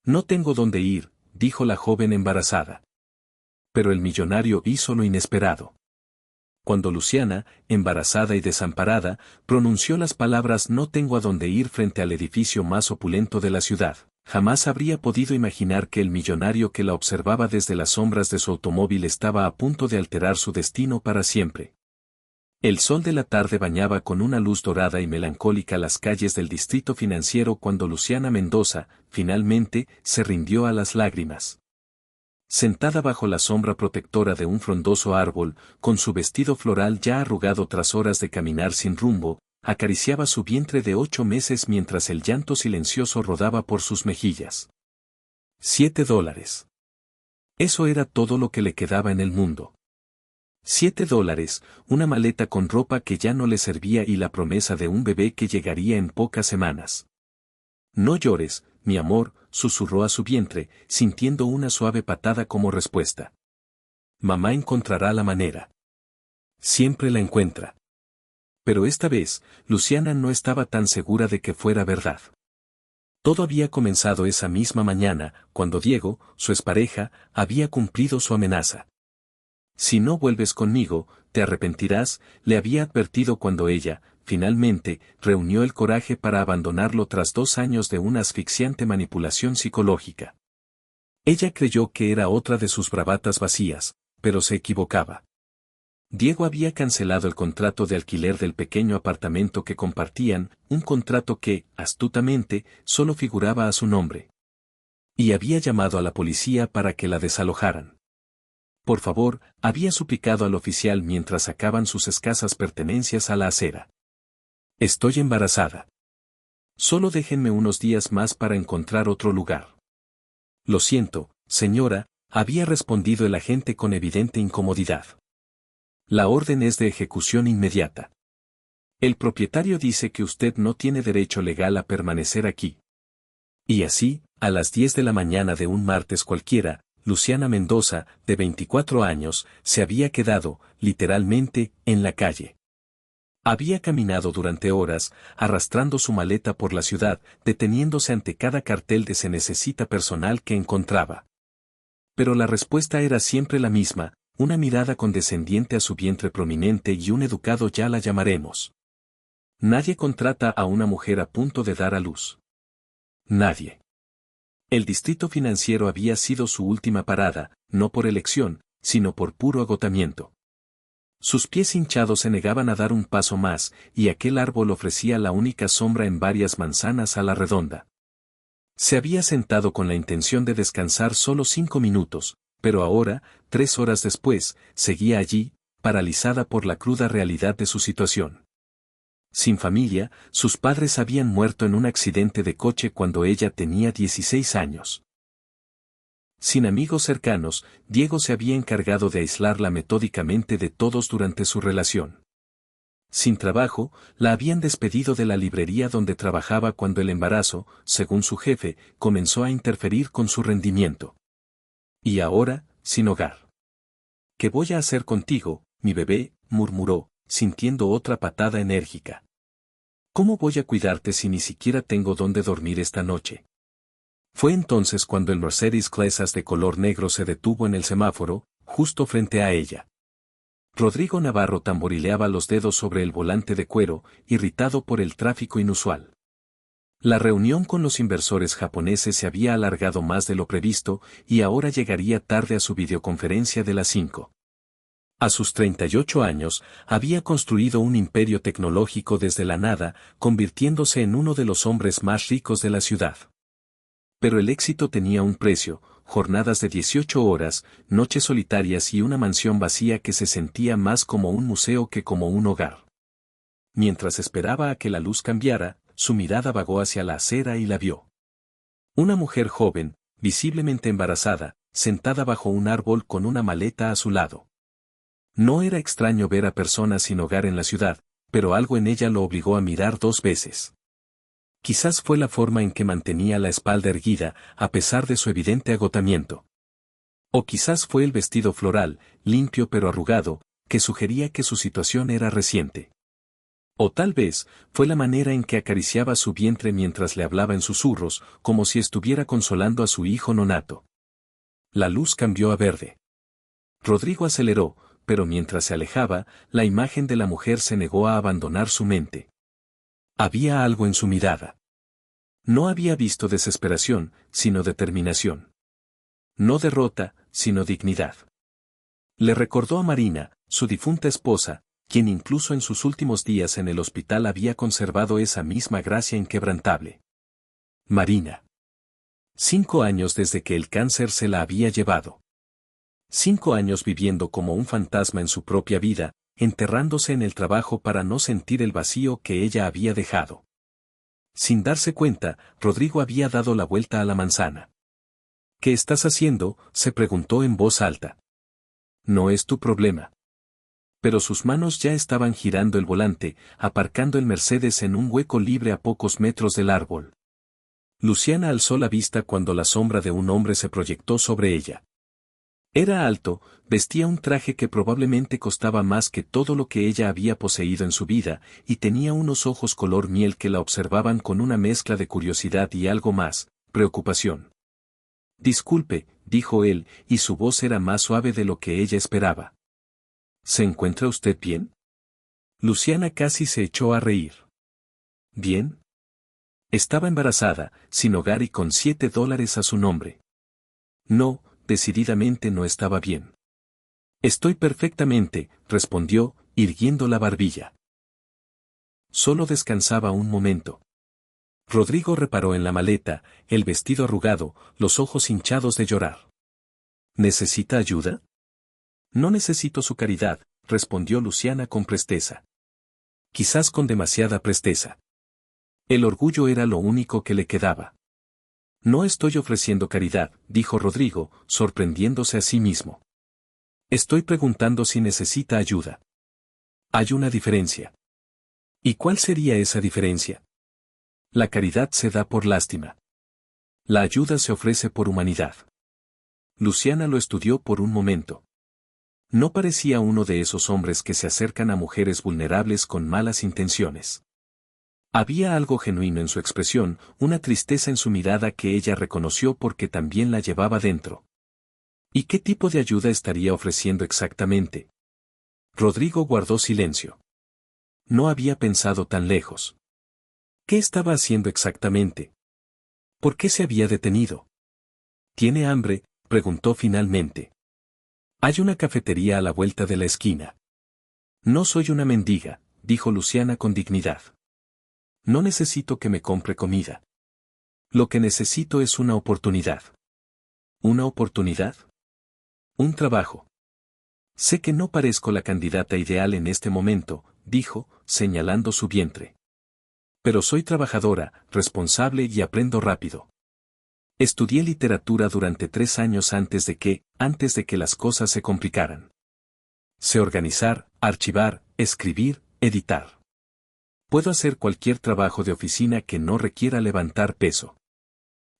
No tengo dónde ir, dijo la joven embarazada. Pero el millonario hizo lo inesperado. Cuando Luciana, embarazada y desamparada, pronunció las palabras "no tengo a dónde ir" frente al edificio más opulento de la ciudad, jamás habría podido imaginar que el millonario que la observaba desde las sombras de su automóvil estaba a punto de alterar su destino para siempre. El sol de la tarde bañaba con una luz dorada y melancólica las calles del distrito financiero cuando Luciana Mendoza, finalmente, se rindió a las lágrimas. Sentada bajo la sombra protectora de un frondoso árbol, con su vestido floral ya arrugado tras horas de caminar sin rumbo, acariciaba su vientre de 8 meses mientras el llanto silencioso rodaba por sus mejillas. $7. Eso era todo lo que le quedaba en el mundo. $7, una maleta con ropa que ya no le servía y la promesa de un bebé que llegaría en pocas semanas. No llores, mi amor, susurró a su vientre, sintiendo una suave patada como respuesta. Mamá encontrará la manera. Siempre la encuentra. Pero esta vez, Luciana no estaba tan segura de que fuera verdad. Todo había comenzado esa misma mañana, cuando Diego, su expareja, había cumplido su amenaza. Si no vuelves conmigo, te arrepentirás, le había advertido cuando ella, finalmente, reunió el coraje para abandonarlo tras 2 años de una asfixiante manipulación psicológica. Ella creyó que era otra de sus bravatas vacías, pero se equivocaba. Diego había cancelado el contrato de alquiler del pequeño apartamento que compartían, un contrato que, astutamente, solo figuraba a su nombre. Y había llamado a la policía para que la desalojaran. Por favor, había suplicado al oficial mientras sacaban sus escasas pertenencias a la acera. Estoy embarazada. Solo déjenme unos días más para encontrar otro lugar. Lo siento, señora, había respondido el agente con evidente incomodidad. La orden es de ejecución inmediata. El propietario dice que usted no tiene derecho legal a permanecer aquí. Y así, a las 10 de la mañana de un martes cualquiera, Luciana Mendoza, de 24 años, se había quedado, literalmente, en la calle. Había caminado durante horas, arrastrando su maleta por la ciudad, deteniéndose ante cada cartel de "se necesita personal" que encontraba. Pero la respuesta era siempre la misma, una mirada condescendiente a su vientre prominente y un educado "ya la llamaremos". Nadie contrata a una mujer a punto de dar a luz. Nadie. El distrito financiero había sido su última parada, no por elección, sino por puro agotamiento. Sus pies hinchados se negaban a dar un paso más, y aquel árbol ofrecía la única sombra en varias manzanas a la redonda. Se había sentado con la intención de descansar solo 5 minutos, pero ahora, 3 horas después, seguía allí, paralizada por la cruda realidad de su situación. Sin familia, sus padres habían muerto en un accidente de coche cuando ella tenía 16 años. Sin amigos cercanos, Diego se había encargado de aislarla metódicamente de todos durante su relación. Sin trabajo, la habían despedido de la librería donde trabajaba cuando el embarazo, según su jefe, comenzó a interferir con su rendimiento. Y ahora, sin hogar. ¿Qué voy a hacer contigo, mi bebé?, murmuró, sintiendo otra patada enérgica. ¿Cómo voy a cuidarte si ni siquiera tengo dónde dormir esta noche? Fue entonces cuando el Mercedes Clase de color negro se detuvo en el semáforo, justo frente a ella. Rodrigo Navarro tamborileaba los dedos sobre el volante de cuero, irritado por el tráfico inusual. La reunión con los inversores japoneses se había alargado más de lo previsto, y ahora llegaría tarde a su videoconferencia de las 5. A sus 38 años, había construido un imperio tecnológico desde la nada, convirtiéndose en uno de los hombres más ricos de la ciudad. Pero el éxito tenía un precio: jornadas de 18 horas, noches solitarias y una mansión vacía que se sentía más como un museo que como un hogar. Mientras esperaba a que la luz cambiara, su mirada vagó hacia la acera y la vio. Una mujer joven, visiblemente embarazada, sentada bajo un árbol con una maleta a su lado. No era extraño ver a personas sin hogar en la ciudad, pero algo en ella lo obligó a mirar 2 veces. Quizás fue la forma en que mantenía la espalda erguida, a pesar de su evidente agotamiento. O quizás fue el vestido floral, limpio pero arrugado, que sugería que su situación era reciente. O tal vez, fue la manera en que acariciaba su vientre mientras le hablaba en susurros, como si estuviera consolando a su hijo nonato. La luz cambió a verde. Rodrigo aceleró, pero mientras se alejaba, la imagen de la mujer se negó a abandonar su mente. Había algo en su mirada. No había visto desesperación, sino determinación. No derrota, sino dignidad. Le recordó a Marina, su difunta esposa, quien incluso en sus últimos días en el hospital había conservado esa misma gracia inquebrantable. Marina. 5 años desde que el cáncer se la había llevado. 5 años viviendo como un fantasma en su propia vida, enterrándose en el trabajo para no sentir el vacío que ella había dejado. Sin darse cuenta, Rodrigo había dado la vuelta a la manzana. ¿Qué estás haciendo?, se preguntó en voz alta. No es tu problema. Pero sus manos ya estaban girando el volante, aparcando el Mercedes en un hueco libre a pocos metros del árbol. Luciana alzó la vista cuando la sombra de un hombre se proyectó sobre ella. Era alto, vestía un traje que probablemente costaba más que todo lo que ella había poseído en su vida, y tenía unos ojos color miel que la observaban con una mezcla de curiosidad y algo más, preocupación. Disculpe, dijo él, y su voz era más suave de lo que ella esperaba. ¿Se encuentra usted bien? Luciana casi se echó a reír. ¿Bien? Estaba embarazada, sin hogar y con $7 a su nombre. No, decididamente no estaba bien. Estoy perfectamente, respondió, irguiendo la barbilla. Solo descansaba un momento. Rodrigo reparó en la maleta, el vestido arrugado, los ojos hinchados de llorar. ¿Necesita ayuda? No necesito su caridad, respondió Luciana con presteza. Quizás con demasiada presteza. El orgullo era lo único que le quedaba. No estoy ofreciendo caridad, dijo Rodrigo, sorprendiéndose a sí mismo. Estoy preguntando si necesita ayuda. Hay una diferencia. ¿Y cuál sería esa diferencia? La caridad se da por lástima. La ayuda se ofrece por humanidad. Luciana lo estudió por un momento. No parecía uno de esos hombres que se acercan a mujeres vulnerables con malas intenciones. Había algo genuino en su expresión, una tristeza en su mirada que ella reconoció porque también la llevaba dentro. ¿Y qué tipo de ayuda estaría ofreciendo exactamente? Rodrigo guardó silencio. No había pensado tan lejos. ¿Qué estaba haciendo exactamente? ¿Por qué se había detenido? ¿Tiene hambre?, preguntó finalmente. Hay una cafetería a la vuelta de la esquina. No soy una mendiga, dijo Luciana con dignidad. No necesito que me compre comida. Lo que necesito es una oportunidad. ¿Una oportunidad? Un trabajo. Sé que no parezco la candidata ideal en este momento, dijo, señalando su vientre. Pero soy trabajadora, responsable y aprendo rápido. Estudié literatura durante 3 años antes de que las cosas se complicaran. Sé organizar, archivar, escribir, editar. Puedo hacer cualquier trabajo de oficina que no requiera levantar peso.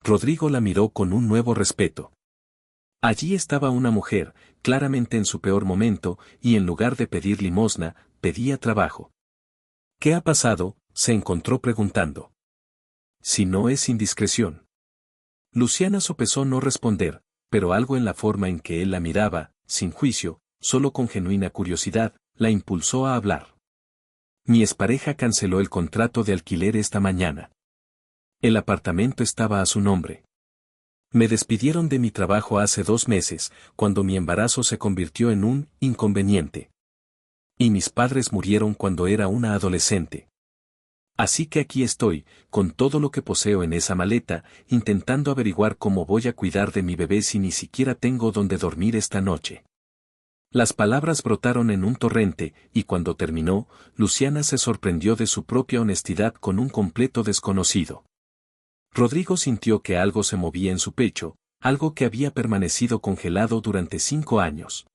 Rodrigo la miró con un nuevo respeto. Allí estaba una mujer, claramente en su peor momento, y en lugar de pedir limosna, pedía trabajo. ¿Qué ha pasado?, se encontró preguntando. Si no es indiscreción. Luciana sopesó no responder, pero algo en la forma en que él la miraba, sin juicio, solo con genuina curiosidad, la impulsó a hablar. Mi expareja canceló el contrato de alquiler esta mañana. El apartamento estaba a su nombre. Me despidieron de mi trabajo hace 2 meses, cuando mi embarazo se convirtió en un inconveniente. Y mis padres murieron cuando era una adolescente. Así que aquí estoy, con todo lo que poseo en esa maleta, intentando averiguar cómo voy a cuidar de mi bebé si ni siquiera tengo donde dormir esta noche. Las palabras brotaron en un torrente, y cuando terminó, Luciana se sorprendió de su propia honestidad con un completo desconocido. Rodrigo sintió que algo se movía en su pecho, algo que había permanecido congelado durante 5 años.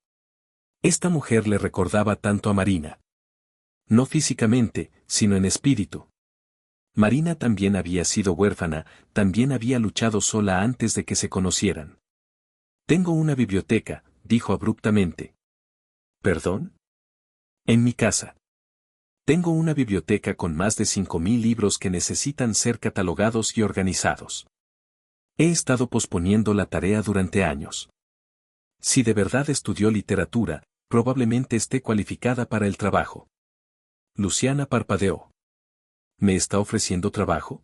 Esta mujer le recordaba tanto a Marina. No físicamente, sino en espíritu. Marina también había sido huérfana, también había luchado sola antes de que se conocieran. Tengo una biblioteca, dijo abruptamente. ¿Perdón? En mi casa. Tengo una biblioteca con más de 5.000 libros que necesitan ser catalogados y organizados. He estado posponiendo la tarea durante años. Si de verdad estudió literatura, probablemente esté cualificada para el trabajo. Luciana parpadeó. ¿Me está ofreciendo trabajo?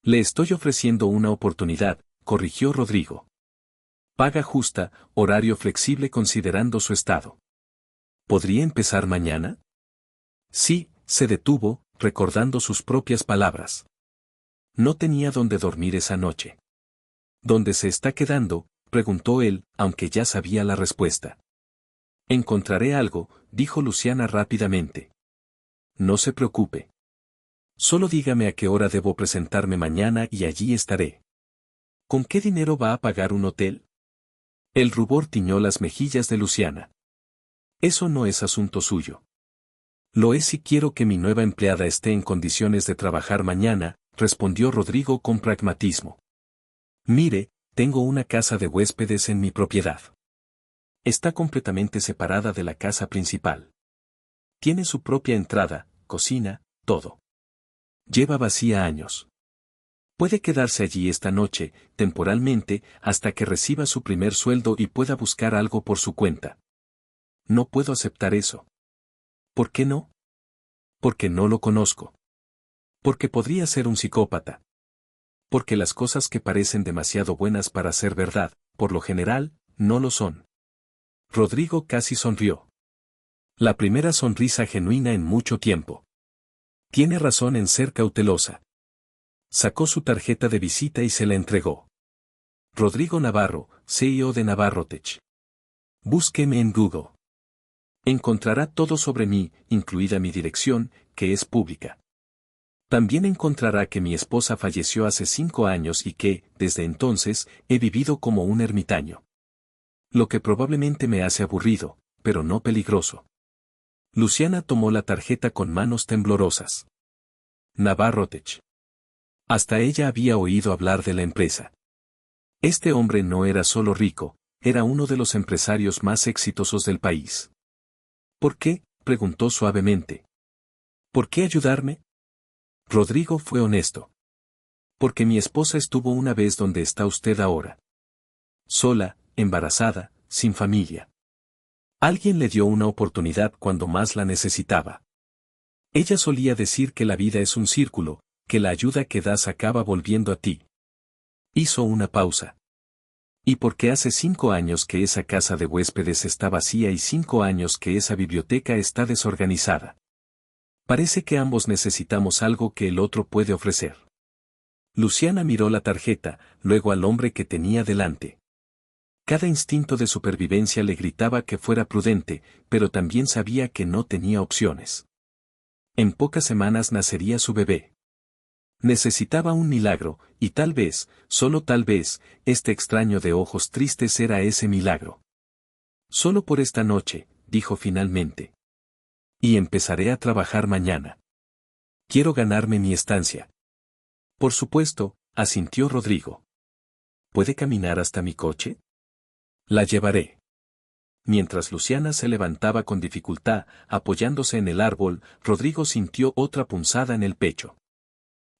Le estoy ofreciendo una oportunidad, corrigió Rodrigo. Paga justa, horario flexible considerando su estado. ¿Podría empezar mañana? Sí, se detuvo, recordando sus propias palabras. No tenía dónde dormir esa noche. ¿Dónde se está quedando?, preguntó él, aunque ya sabía la respuesta. Encontraré algo, dijo Luciana rápidamente. No se preocupe. Solo dígame a qué hora debo presentarme mañana y allí estaré. ¿Con qué dinero va a pagar un hotel? El rubor tiñó las mejillas de Luciana. Eso no es asunto suyo. Lo es si quiero que mi nueva empleada esté en condiciones de trabajar mañana, respondió Rodrigo con pragmatismo. Mire, tengo una casa de huéspedes en mi propiedad. Está completamente separada de la casa principal. Tiene su propia entrada, cocina, todo. Lleva vacía años. Puede quedarse allí esta noche, temporalmente, hasta que reciba su primer sueldo y pueda buscar algo por su cuenta. No puedo aceptar eso. ¿Por qué no? Porque no lo conozco. Porque podría ser un psicópata. Porque las cosas que parecen demasiado buenas para ser verdad, por lo general, no lo son. Rodrigo casi sonrió. La primera sonrisa genuina en mucho tiempo. Tiene razón en ser cautelosa. Sacó su tarjeta de visita y se la entregó. Rodrigo Navarro, CEO de Navarrotech. Búsqueme en Google. Encontrará todo sobre mí, incluida mi dirección, que es pública. También encontrará que mi esposa falleció hace 5 años y que, desde entonces, he vivido como un ermitaño. Lo que probablemente me hace aburrido, pero no peligroso. Luciana tomó la tarjeta con manos temblorosas. Navarrotech. Hasta ella había oído hablar de la empresa. Este hombre no era solo rico, era uno de los empresarios más exitosos del país. ¿Por qué?, preguntó suavemente. ¿Por qué ayudarme? Rodrigo fue honesto. Porque mi esposa estuvo una vez donde está usted ahora. Sola, embarazada, sin familia. Alguien le dio una oportunidad cuando más la necesitaba. Ella solía decir que la vida es un círculo, que la ayuda que das acaba volviendo a ti. Hizo una pausa. ¿Y por qué hace 5 años que esa casa de huéspedes está vacía y 5 años que esa biblioteca está desorganizada? Parece que ambos necesitamos algo que el otro puede ofrecer. Luciana miró la tarjeta, luego al hombre que tenía delante. Cada instinto de supervivencia le gritaba que fuera prudente, pero también sabía que no tenía opciones. En pocas semanas nacería su bebé. Necesitaba un milagro, y tal vez, solo tal vez, este extraño de ojos tristes era ese milagro. Solo por esta noche, dijo finalmente. Y empezaré a trabajar mañana. Quiero ganarme mi estancia. Por supuesto, asintió Rodrigo. ¿Puede caminar hasta mi coche? La llevaré. Mientras Luciana se levantaba con dificultad, apoyándose en el árbol, Rodrigo sintió otra punzada en el pecho.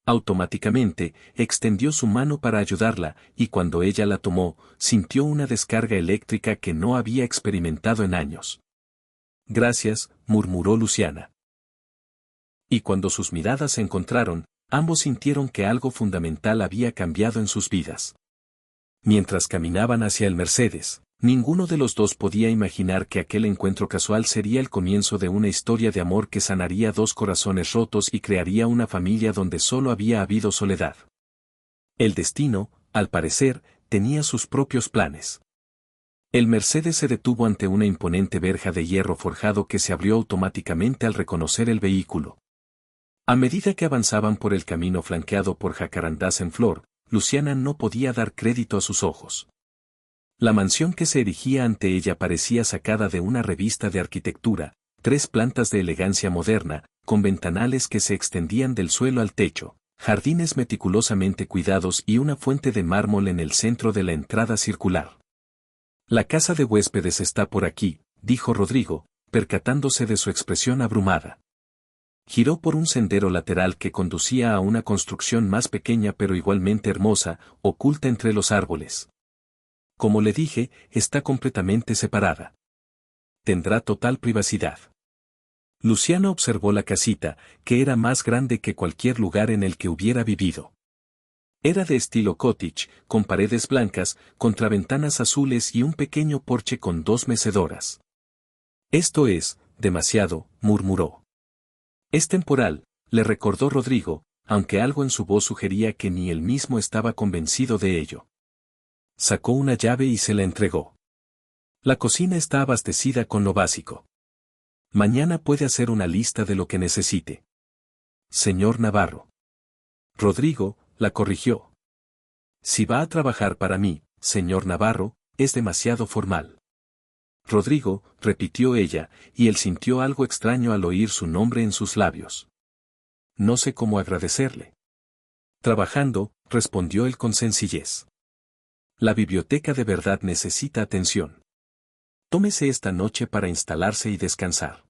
Automáticamente, extendió su mano para ayudarla, y cuando ella la tomó, sintió una descarga eléctrica que no había experimentado en años. Gracias, murmuró Luciana. Y cuando sus miradas se encontraron, ambos sintieron que algo fundamental había cambiado en sus vidas. Mientras caminaban hacia el Mercedes, ninguno de los dos podía imaginar que aquel encuentro casual sería el comienzo de una historia de amor que sanaría 2 corazones rotos y crearía una familia donde solo había habido soledad. El destino, al parecer, tenía sus propios planes. El Mercedes se detuvo ante una imponente verja de hierro forjado que se abrió automáticamente al reconocer el vehículo. A medida que avanzaban por el camino flanqueado por jacarandás en flor, Luciana no podía dar crédito a sus ojos. La mansión que se erigía ante ella parecía sacada de una revista de arquitectura, 3 plantas de elegancia moderna, con ventanales que se extendían del suelo al techo, jardines meticulosamente cuidados y una fuente de mármol en el centro de la entrada circular. La casa de huéspedes está por aquí, dijo Rodrigo, percatándose de su expresión abrumada. Giró por un sendero lateral que conducía a una construcción más pequeña pero igualmente hermosa, oculta entre los árboles. Como le dije, está completamente separada. Tendrá total privacidad. Luciana observó la casita, que era más grande que cualquier lugar en el que hubiera vivido. Era de estilo cottage, con paredes blancas, contraventanas azules y un pequeño porche con 2 mecedoras. Esto es, demasiado, murmuró. Es temporal, le recordó Rodrigo, aunque algo en su voz sugería que ni él mismo estaba convencido de ello. Sacó una llave y se la entregó. La cocina está abastecida con lo básico. Mañana puede hacer una lista de lo que necesite. Señor Navarro. Rodrigo, la corrigió. Si va a trabajar para mí, señor Navarro, es demasiado formal. Rodrigo, repitió ella, y él sintió algo extraño al oír su nombre en sus labios. No sé cómo agradecerle. Trabajando, respondió él con sencillez. La biblioteca de verdad necesita atención. Tómese esta noche para instalarse y descansar.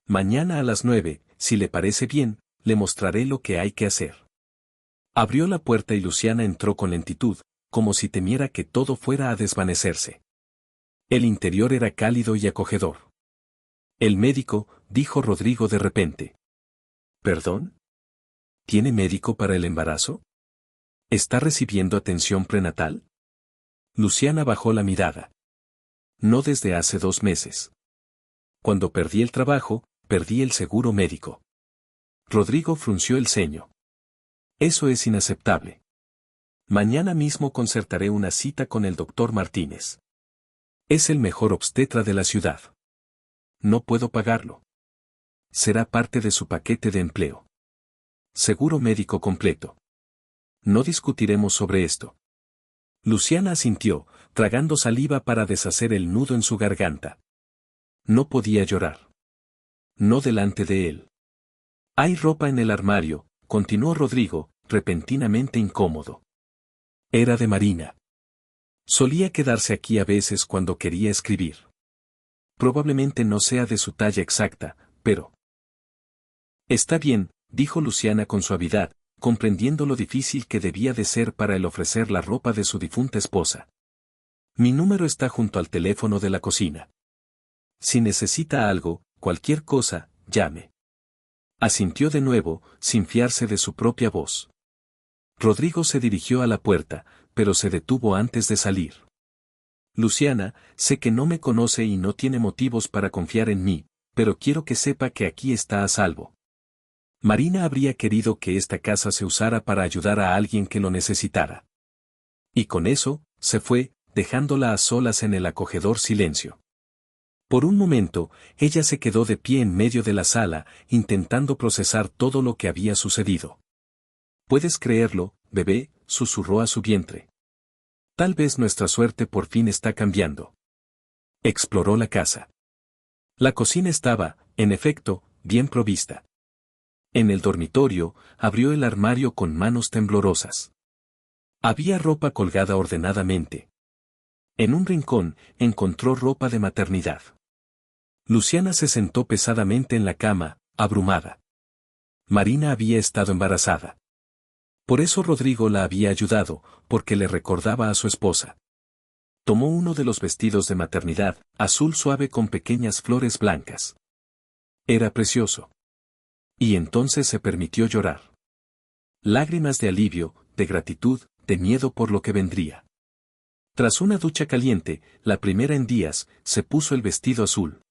Mañana a las 9, si le parece bien, le mostraré lo que hay que hacer. Abrió la puerta y Luciana entró con lentitud, como si temiera que todo fuera a desvanecerse. El interior era cálido y acogedor. El médico, dijo Rodrigo de repente. ¿Perdón? ¿Tiene médico para el embarazo? ¿Está recibiendo atención prenatal? Luciana bajó la mirada. No desde hace 2 meses. Cuando perdí el trabajo, perdí el seguro médico. Rodrigo frunció el ceño. Eso es inaceptable. Mañana mismo concertaré una cita con el doctor Martínez. Es el mejor obstetra de la ciudad. No puedo pagarlo. Será parte de su paquete de empleo. Seguro médico completo. No discutiremos sobre esto. Luciana asintió, tragando saliva para deshacer el nudo en su garganta. No podía llorar. No delante de él. Hay ropa en el armario, continuó Rodrigo, repentinamente incómodo. Era de Marina. Solía quedarse aquí a veces cuando quería escribir. Probablemente no sea de su talla exacta, pero... Está bien, dijo Luciana con suavidad, comprendiendo lo difícil que debía de ser para él ofrecer la ropa de su difunta esposa. Mi número está junto al teléfono de la cocina. Si necesita algo, cualquier cosa, llame. Asintió de nuevo, sin fiarse de su propia voz. Rodrigo se dirigió a la puerta, pero se detuvo antes de salir. Luciana, sé que no me conoce y no tiene motivos para confiar en mí, pero quiero que sepa que aquí está a salvo. Marina habría querido que esta casa se usara para ayudar a alguien que lo necesitara. Y con eso, se fue, dejándola a solas en el acogedor silencio. Por un momento, ella se quedó de pie en medio de la sala, intentando procesar todo lo que había sucedido. «Puedes creerlo, bebé», susurró a su vientre. «Tal vez nuestra suerte por fin está cambiando». Exploró la casa. La cocina estaba, en efecto, bien provista. En el dormitorio, abrió el armario con manos temblorosas. Había ropa colgada ordenadamente. En un rincón, encontró ropa de maternidad. Luciana se sentó pesadamente en la cama, abrumada. Marina había estado embarazada. Por eso Rodrigo la había ayudado, porque le recordaba a su esposa. Tomó uno de los vestidos de maternidad, azul suave con pequeñas flores blancas. Era precioso. Y entonces se permitió llorar. Lágrimas de alivio, de gratitud, de miedo por lo que vendría. Tras una ducha caliente, la primera en días, se puso el vestido azul.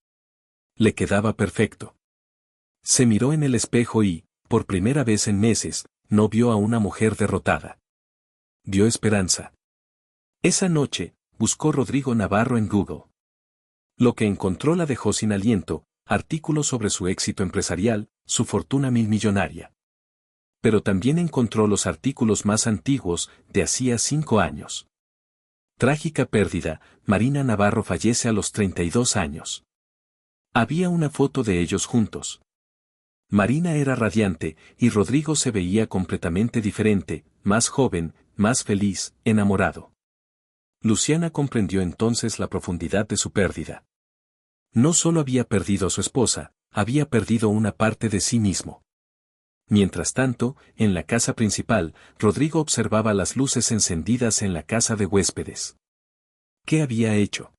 Le quedaba perfecto. Se miró en el espejo y, por primera vez en meses, no vio a una mujer derrotada. Vio esperanza. Esa noche, buscó Rodrigo Navarro en Google. Lo que encontró la dejó sin aliento, artículos sobre su éxito empresarial, su fortuna millonaria. Pero también encontró los artículos más antiguos, de hacía 5 años. Trágica pérdida, Marina Navarro fallece a los 32 años. Había una foto de ellos juntos. Marina era radiante, y Rodrigo se veía completamente diferente, más joven, más feliz, enamorado. Luciana comprendió entonces la profundidad de su pérdida. No solo había perdido a su esposa, había perdido una parte de sí mismo. Mientras tanto, en la casa principal, Rodrigo observaba las luces encendidas en la casa de huéspedes. ¿Qué había hecho?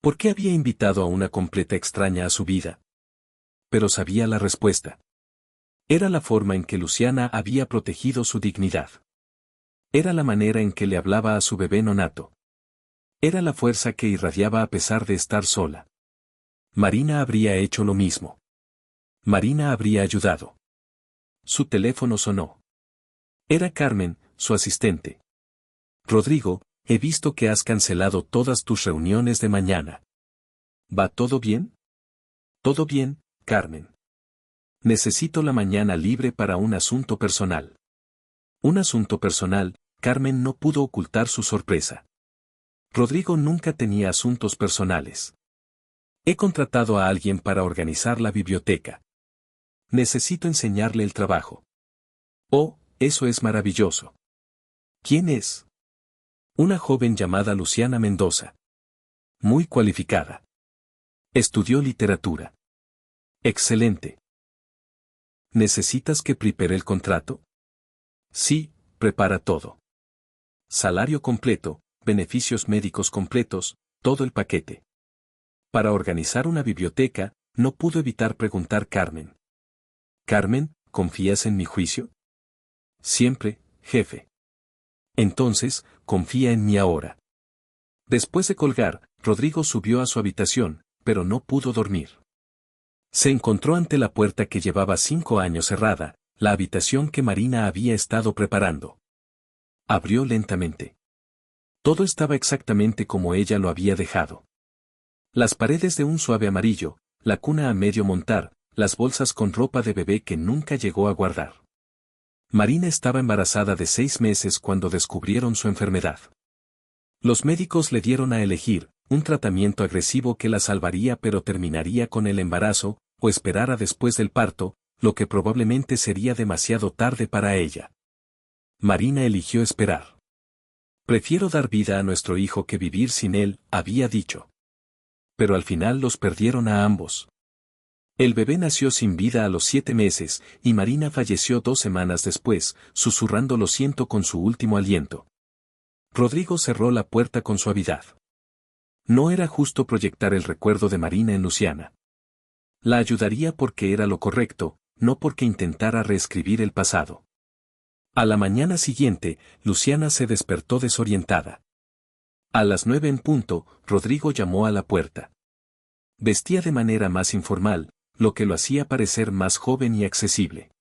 ¿Por qué había invitado a una completa extraña a su vida? Pero sabía la respuesta. Era la forma en que Luciana había protegido su dignidad. Era la manera en que le hablaba a su bebé nonato. Era la fuerza que irradiaba a pesar de estar sola. Marina habría hecho lo mismo. Marina habría ayudado. Su teléfono sonó. Era Carmen, su asistente. Rodrigo, he visto que has cancelado todas tus reuniones de mañana. ¿Va todo bien? Todo bien, Carmen. Necesito la mañana libre para un asunto personal. Un asunto personal, Carmen no pudo ocultar su sorpresa. Rodrigo nunca tenía asuntos personales. He contratado a alguien para organizar la biblioteca. Necesito enseñarle el trabajo. Oh, eso es maravilloso. ¿Quién es? Una joven llamada Luciana Mendoza. Muy cualificada. Estudió literatura. Excelente. ¿Necesitas que prepare el contrato? Sí, prepara todo. Salario completo, beneficios médicos completos, todo el paquete. Para organizar una biblioteca, no pudo evitar preguntar Carmen. Carmen, ¿confías en mi juicio? Siempre, jefe. Entonces, confía en mí ahora. Después de colgar, Rodrigo subió a su habitación, pero no pudo dormir. Se encontró ante la puerta que llevaba 5 años cerrada, la habitación que Marina había estado preparando. Abrió lentamente. Todo estaba exactamente como ella lo había dejado. Las paredes de un suave amarillo, la cuna a medio montar, las bolsas con ropa de bebé que nunca llegó a guardar. Marina estaba embarazada de 6 meses cuando descubrieron su enfermedad. Los médicos le dieron a elegir, un tratamiento agresivo que la salvaría pero terminaría con el embarazo, o esperar a después del parto, lo que probablemente sería demasiado tarde para ella. Marina eligió esperar. Prefiero dar vida a nuestro hijo que vivir sin él, había dicho. Pero al final los perdieron a ambos. El bebé nació sin vida a los 7 meses, y Marina falleció 2 semanas después, susurrando lo siento con su último aliento. Rodrigo cerró la puerta con suavidad. No era justo proyectar el recuerdo de Marina en Luciana. La ayudaría porque era lo correcto, no porque intentara reescribir el pasado. A la mañana siguiente, Luciana se despertó desorientada. A las 9 en punto, Rodrigo llamó a la puerta. Vestía de manera más informal, lo que lo hacía parecer más joven y accesible.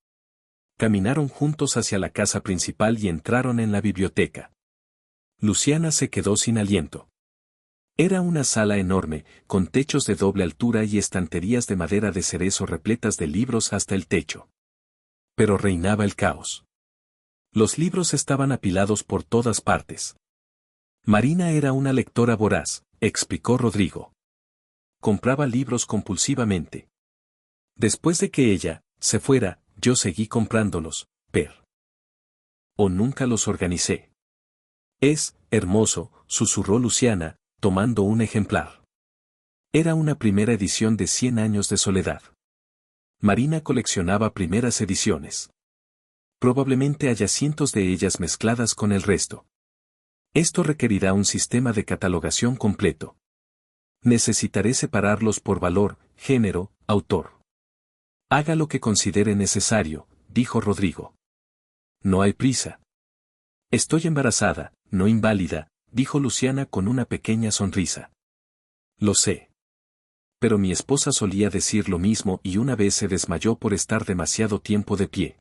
Caminaron juntos hacia la casa principal y entraron en la biblioteca. Luciana se quedó sin aliento. Era una sala enorme, con techos de doble altura y estanterías de madera de cerezo repletas de libros hasta el techo. Pero reinaba el caos. Los libros estaban apilados por todas partes. Marina era una lectora voraz, explicó Rodrigo. Compraba libros compulsivamente. Después de que ella se fuera, yo seguí comprándolos, o nunca los organicé. Es hermoso, susurró Luciana, tomando un ejemplar. Era una primera edición de 100 años de soledad. Marina coleccionaba primeras ediciones. Probablemente haya cientos de ellas mezcladas con el resto. Esto requerirá un sistema de catalogación completo. Necesitaré separarlos por valor, género, autor. Haga lo que considere necesario, dijo Rodrigo. No hay prisa. Estoy embarazada, no inválida, dijo Luciana con una pequeña sonrisa. Lo sé. Pero mi esposa solía decir lo mismo y una vez se desmayó por estar demasiado tiempo de pie.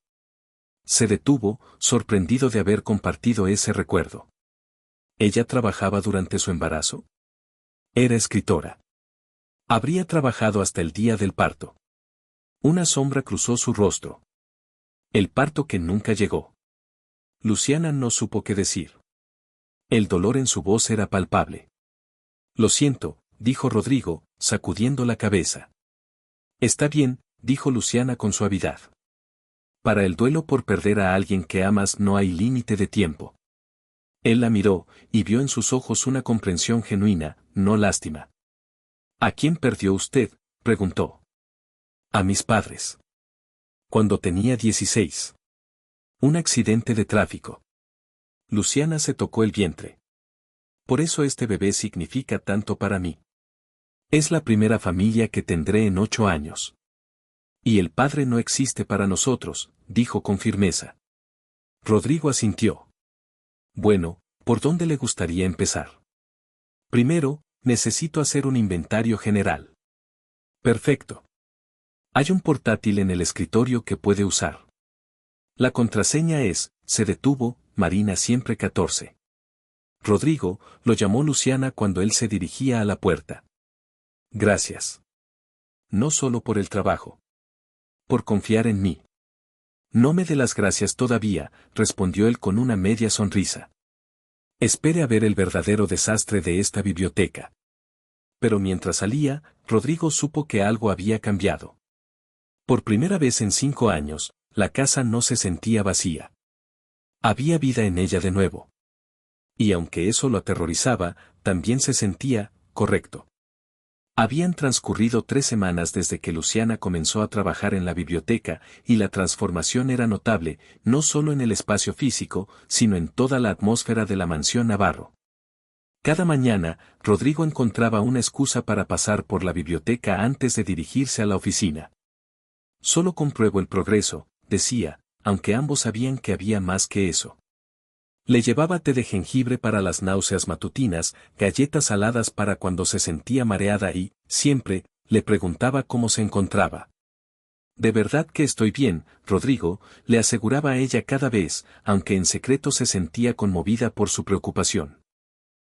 Se detuvo, sorprendido de haber compartido ese recuerdo. ¿Ella trabajaba durante su embarazo? Era escritora. Habría trabajado hasta el día del parto. Una sombra cruzó su rostro. El parto que nunca llegó. Luciana no supo qué decir. El dolor en su voz era palpable. Lo siento, dijo Rodrigo, sacudiendo la cabeza. Está bien, dijo Luciana con suavidad. Para el duelo por perder a alguien que amas no hay límite de tiempo. Él la miró, y vio en sus ojos una comprensión genuina, no lástima. ¿A quién perdió usted?, preguntó. A mis padres. Cuando tenía 16. Un accidente de tráfico. Luciana se tocó el vientre. Por eso este bebé significa tanto para mí. Es la primera familia que tendré en 8 años. Y el padre no existe para nosotros, dijo con firmeza. Rodrigo asintió. Bueno, ¿por dónde le gustaría empezar? Primero, necesito hacer un inventario general. Perfecto. Hay un portátil en el escritorio que puede usar. La contraseña es, se detuvo, Marina siempre 14. Rodrigo, lo llamó Luciana cuando él se dirigía a la puerta. Gracias. No solo por el trabajo. Por confiar en mí. No me dé las gracias todavía, respondió él con una media sonrisa. Espere a ver el verdadero desastre de esta biblioteca. Pero mientras salía, Rodrigo supo que algo había cambiado. Por primera vez en 5 años, la casa no se sentía vacía. Había vida en ella de nuevo. Y aunque eso lo aterrorizaba, también se sentía correcto. Habían transcurrido 3 semanas desde que Luciana comenzó a trabajar en la biblioteca, y la transformación era notable, no solo en el espacio físico, sino en toda la atmósfera de la mansión Navarro. Cada mañana, Rodrigo encontraba una excusa para pasar por la biblioteca antes de dirigirse a la oficina. Solo compruebo el progreso, decía, aunque ambos sabían que había más que eso. Le llevaba té de jengibre para las náuseas matutinas, galletas saladas para cuando se sentía mareada y, siempre, le preguntaba cómo se encontraba. De verdad que estoy bien, Rodrigo, le aseguraba a ella cada vez, aunque en secreto se sentía conmovida por su preocupación.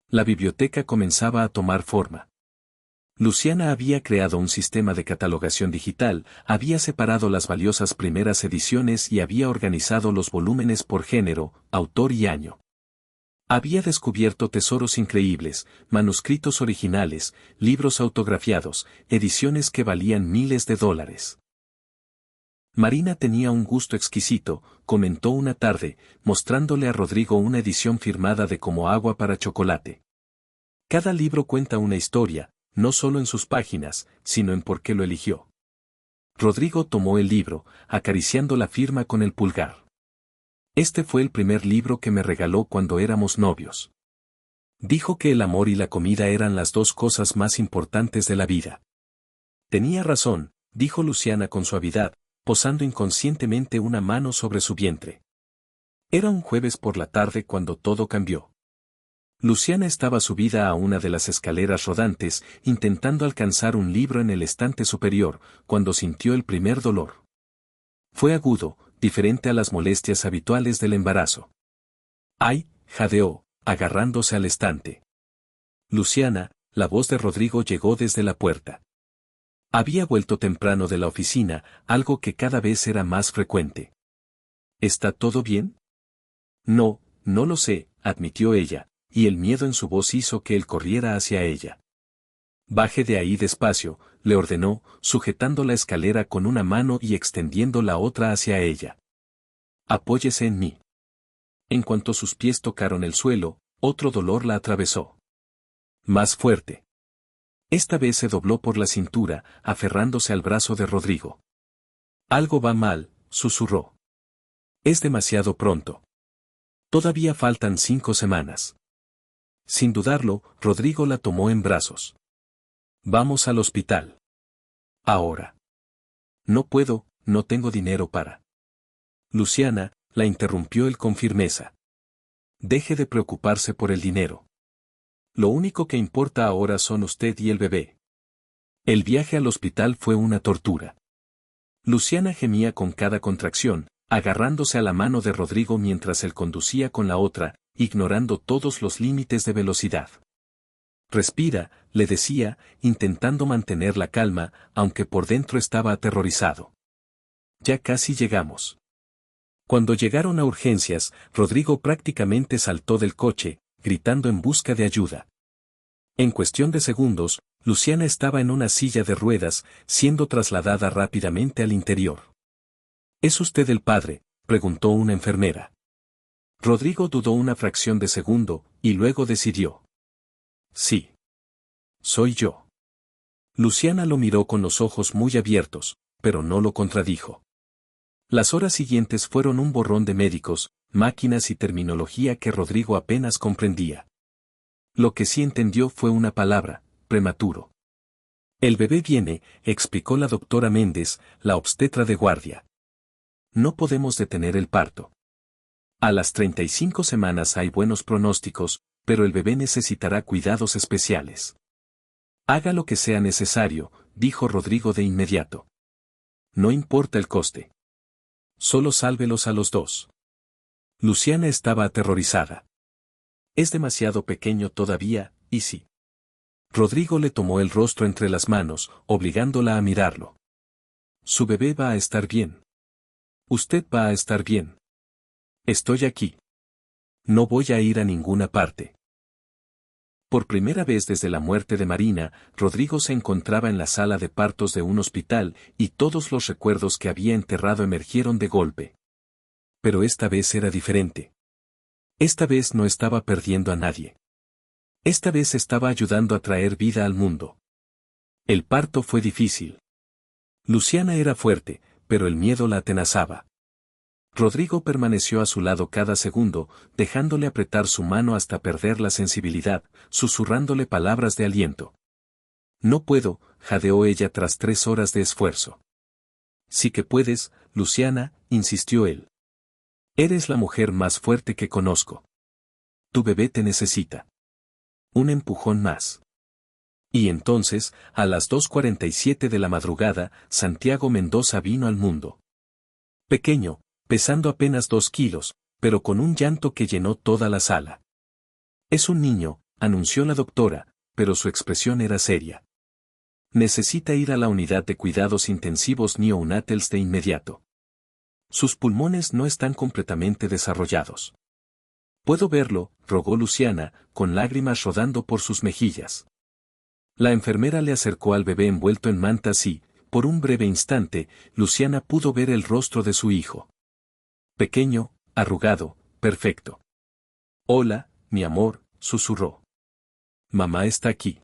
La biblioteca comenzaba a tomar forma. Luciana había creado un sistema de catalogación digital, había separado las valiosas primeras ediciones y había organizado los volúmenes por género, autor y año. Había descubierto tesoros increíbles, manuscritos originales, libros autografiados, ediciones que valían miles de dólares. Marina tenía un gusto exquisito, comentó una tarde, mostrándole a Rodrigo una edición firmada de Como agua para chocolate. Cada libro cuenta una historia, no solo en sus páginas, sino en por qué lo eligió. Rodrigo tomó el libro, acariciando la firma con el pulgar. Este fue el primer libro que me regaló cuando éramos novios. Dijo que el amor y la comida eran las 2 cosas más importantes de la vida. Tenía razón, dijo Luciana con suavidad, posando inconscientemente una mano sobre su vientre. Era un jueves por la tarde cuando todo cambió. Luciana estaba subida a una de las escaleras rodantes, intentando alcanzar un libro en el estante superior, cuando sintió el primer dolor. Fue agudo, diferente a las molestias habituales del embarazo. ¡Ay!, jadeó, agarrándose al estante. Luciana, la voz de Rodrigo llegó desde la puerta. Había vuelto temprano de la oficina, algo que cada vez era más frecuente. ¿Está todo bien? No, no lo sé, admitió ella, y el miedo en su voz hizo que él corriera hacia ella. Baje de ahí despacio, le ordenó, sujetando la escalera con una mano y extendiendo la otra hacia ella. Apóyese en mí. En cuanto sus pies tocaron el suelo, otro dolor la atravesó. Más fuerte. Esta vez se dobló por la cintura, aferrándose al brazo de Rodrigo. Algo va mal, susurró. Es demasiado pronto. Todavía faltan 5 semanas. Sin dudarlo, Rodrigo la tomó en brazos. Vamos al hospital. Ahora. No puedo, no tengo dinero para. Luciana, la interrumpió él con firmeza. Deje de preocuparse por el dinero. Lo único que importa ahora son usted y el bebé. El viaje al hospital fue una tortura. Luciana gemía con cada contracción, agarrándose a la mano de Rodrigo mientras él conducía con la otra, ignorando todos los límites de velocidad. Respira, le decía, intentando mantener la calma, aunque por dentro estaba aterrorizado. Ya casi llegamos. Cuando llegaron a urgencias, Rodrigo prácticamente saltó del coche, gritando en busca de ayuda. En cuestión de segundos, Luciana estaba en una silla de ruedas, siendo trasladada rápidamente al interior. ¿Es usted el padre?, preguntó una enfermera. Rodrigo dudó una fracción de segundo, y luego decidió. Sí. Soy yo. Luciana lo miró con los ojos muy abiertos. pero no lo contradijo. Las horas siguientes fueron un borrón de médicos, máquinas y terminología que Rodrigo apenas comprendía. Lo que sí entendió fue una palabra: prematuro. El bebé viene, explicó la doctora Méndez, la obstetra de guardia. No podemos detener el parto. A las 35 semanas hay buenos pronósticos, pero el bebé necesitará cuidados especiales. Haga lo que sea necesario, dijo Rodrigo de inmediato. No importa el coste. Solo sálvelos a los dos. Luciana estaba aterrorizada. Es demasiado pequeño todavía, ¿y sí? Rodrigo le tomó el rostro entre las manos, obligándola a mirarlo. Su bebé va a estar bien. Usted va a estar bien. Estoy aquí. No voy a ir a ninguna parte. Por primera vez desde la muerte de Marina, Rodrigo se encontraba en la sala de partos de un hospital y todos los recuerdos que había enterrado emergieron de golpe. Pero esta vez era diferente. Esta vez no estaba perdiendo a nadie. Esta vez estaba ayudando a traer vida al mundo. El parto fue difícil. Luciana era fuerte, pero el miedo la atenazaba. Rodrigo permaneció a su lado cada segundo, dejándole apretar su mano hasta perder la sensibilidad, susurrándole palabras de aliento. No puedo, jadeó ella tras 3 horas de esfuerzo. Sí que puedes, Luciana, insistió él. Eres la mujer más fuerte que conozco. Tu bebé te necesita. Un empujón más. Y entonces, a las 2:47 de la madrugada, Santiago Mendoza vino al mundo. Pequeño, pesando apenas 2 kilos, pero con un llanto que llenó toda la sala. Es un niño, anunció la doctora, pero su expresión era seria. Necesita ir a la unidad de cuidados intensivos neonatals de inmediato. Sus pulmones no están completamente desarrollados. Puedo verlo, rogó Luciana, con lágrimas rodando por sus mejillas. La enfermera le acercó al bebé envuelto en mantas y, por un breve instante, Luciana pudo ver el rostro de su hijo. Pequeño, arrugado, perfecto. Hola, mi amor, susurró. Mamá está aquí.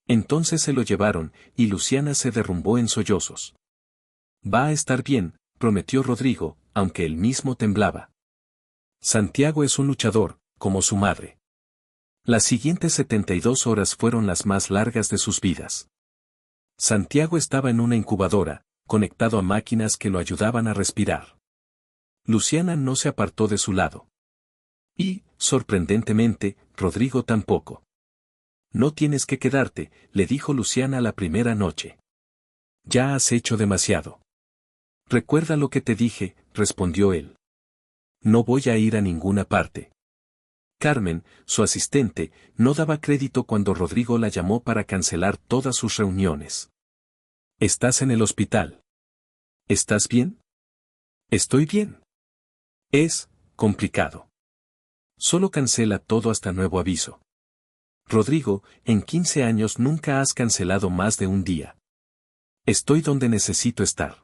Entonces se lo llevaron, y Luciana se derrumbó en sollozos. Va a estar bien, prometió Rodrigo, aunque él mismo temblaba. Santiago es un luchador, como su madre. Las siguientes 72 horas fueron las más largas de sus vidas. Santiago estaba en una incubadora, conectado a máquinas que lo ayudaban a respirar. Luciana no se apartó de su lado. Y, sorprendentemente, Rodrigo tampoco. No tienes que quedarte, le dijo Luciana la primera noche. Ya has hecho demasiado. Recuerda lo que te dije, respondió él. No voy a ir a ninguna parte. Carmen, su asistente, no daba crédito cuando Rodrigo la llamó para cancelar todas sus reuniones. ¿Estás en el hospital? ¿Estás bien? Estoy bien. Es complicado. Solo cancela todo hasta nuevo aviso. Rodrigo, en 15 años nunca has cancelado más de un día. Estoy donde necesito estar.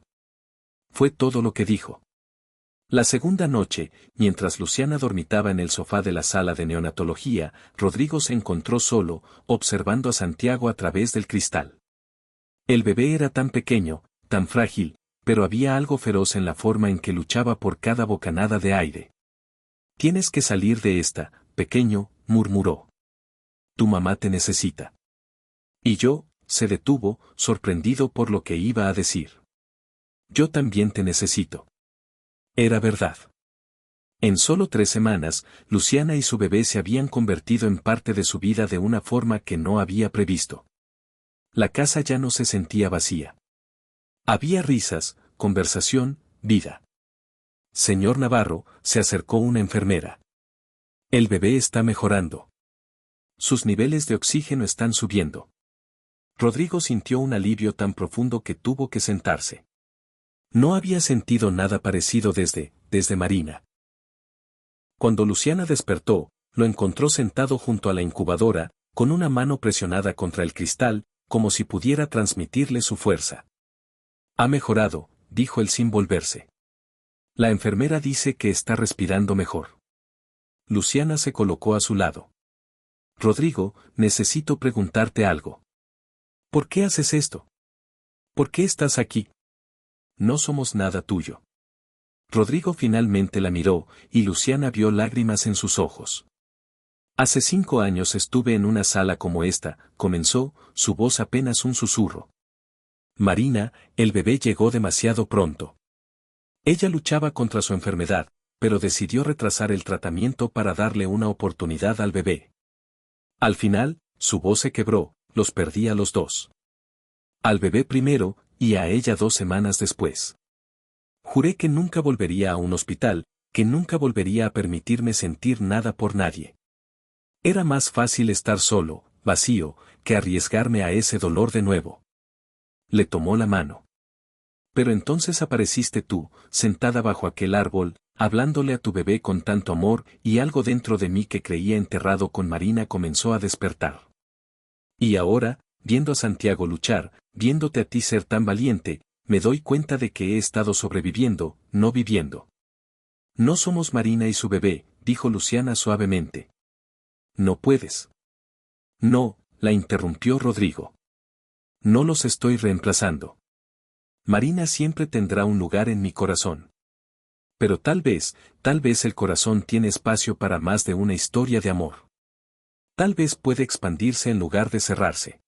Fue todo lo que dijo. La segunda noche, mientras Luciana dormitaba en el sofá de la sala de neonatología, Rodrigo se encontró solo, observando a Santiago a través del cristal. El bebé era tan pequeño, tan frágil, pero había algo feroz en la forma en que luchaba por cada bocanada de aire. Tienes que salir de esta, pequeño, murmuró. Tu mamá te necesita. Y yo, se detuvo, sorprendido por lo que iba a decir. Yo también te necesito. Era verdad. En solo 3 semanas, Luciana y su bebé se habían convertido en parte de su vida de una forma que no había previsto. La casa ya no se sentía vacía. Había risas, conversación, vida. Señor Navarro, se acercó una enfermera. El bebé está mejorando. Sus niveles de oxígeno están subiendo. Rodrigo sintió un alivio tan profundo que tuvo que sentarse. No había sentido nada parecido desde Marina. Cuando Luciana despertó, lo encontró sentado junto a la incubadora, con una mano presionada contra el cristal, como si pudiera transmitirle su fuerza. Ha mejorado, dijo él sin volverse. La enfermera dice que está respirando mejor. Luciana se colocó a su lado. Rodrigo, necesito preguntarte algo. ¿Por qué haces esto? ¿Por qué estás aquí? no somos nada tuyo. Rodrigo finalmente la miró, y Luciana vio lágrimas en sus ojos. Hace 5 años estuve en una sala como esta, comenzó, su voz apenas un susurro. Marina, el bebé llegó demasiado pronto. Ella luchaba contra su enfermedad, pero decidió retrasar el tratamiento para darle una oportunidad al bebé. Al final, su voz se quebró, los perdí a los dos. Al bebé primero, y a ella 2 semanas después. Juré que nunca volvería a un hospital, que nunca volvería a permitirme sentir nada por nadie. Era más fácil estar solo, vacío, que arriesgarme a ese dolor de nuevo. Le tomó la mano. Pero entonces apareciste tú, sentada bajo aquel árbol, hablándole a tu bebé con tanto amor, y algo dentro de mí que creía enterrado con Marina comenzó a despertar. Y ahora, viendo a Santiago luchar, viéndote a ti ser tan valiente, me doy cuenta de que he estado sobreviviendo, no viviendo. No somos Marina y su bebé, dijo Luciana suavemente. No puedes. No, la interrumpió Rodrigo. No los estoy reemplazando. Marina siempre tendrá un lugar en mi corazón. Pero tal vez el corazón tiene espacio para más de una historia de amor. Tal vez puede expandirse en lugar de cerrarse.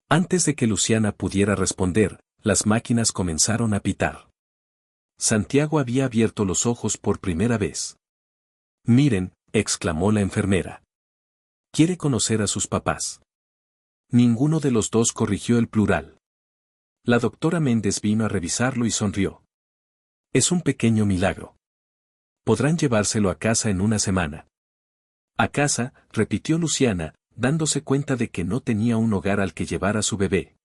Antes de que Luciana pudiera responder, las máquinas comenzaron a pitar. Santiago había abierto los ojos por primera vez. Miren, exclamó la enfermera. Quiere conocer a sus papás. Ninguno de los dos corrigió el plural. La doctora Méndez vino a revisarlo y sonrió. Es un pequeño milagro. Podrán llevárselo a casa en una semana. A casa, repitió Luciana, dándose cuenta de que no tenía un hogar al que llevar a su bebé.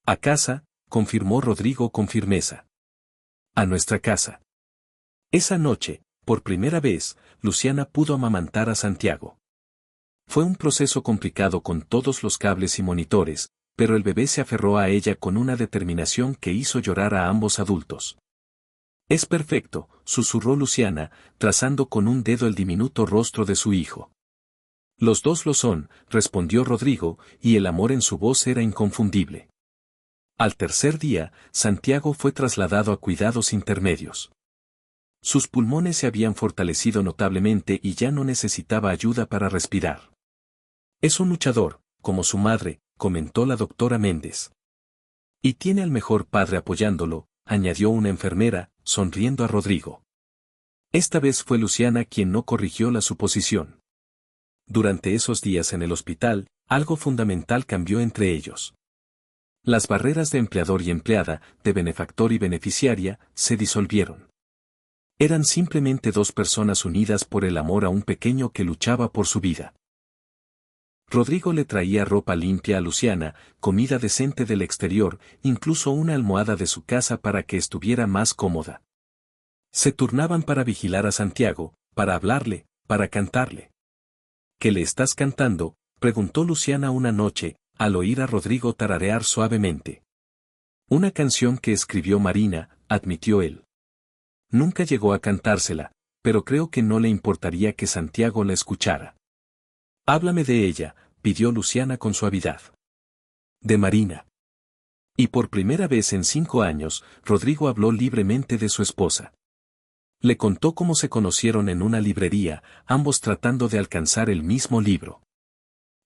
A casa, confirmó Rodrigo con firmeza. A nuestra casa. Esa noche, por primera vez, Luciana pudo amamantar a Santiago. Fue un proceso complicado con todos los cables y monitores, pero el bebé se aferró a ella con una determinación que hizo llorar a ambos adultos. Es perfecto, susurró Luciana, trazando con un dedo el diminuto rostro de su hijo. Los dos lo son, respondió Rodrigo, y el amor en su voz era inconfundible. Al tercer día, Santiago fue trasladado a cuidados intermedios. Sus pulmones se habían fortalecido notablemente y ya no necesitaba ayuda para respirar. Es un luchador, como su madre, comentó la doctora Méndez. Y tiene al mejor padre apoyándolo, añadió una enfermera, sonriendo a Rodrigo. Esta vez fue Luciana quien no corrigió la suposición. Durante esos días en el hospital, algo fundamental cambió entre ellos. Las barreras de empleador y empleada, de benefactor y beneficiaria, se disolvieron. Eran simplemente 2 personas unidas por el amor a un pequeño que luchaba por su vida. Rodrigo le traía ropa limpia a Luciana, comida decente del exterior, incluso una almohada de su casa para que estuviera más cómoda. Se turnaban para vigilar a Santiago, para hablarle, para cantarle. ¿Qué le estás cantando?, preguntó Luciana una noche, al oír a Rodrigo tararear suavemente. Una canción que escribió Marina, admitió él. Nunca llegó a cantársela, pero creo que no le importaría que Santiago la escuchara. Háblame de ella, pidió Luciana con suavidad. De Marina. Y por primera vez en 5 años, Rodrigo habló libremente de su esposa. Le contó cómo se conocieron en una librería, ambos tratando de alcanzar el mismo libro.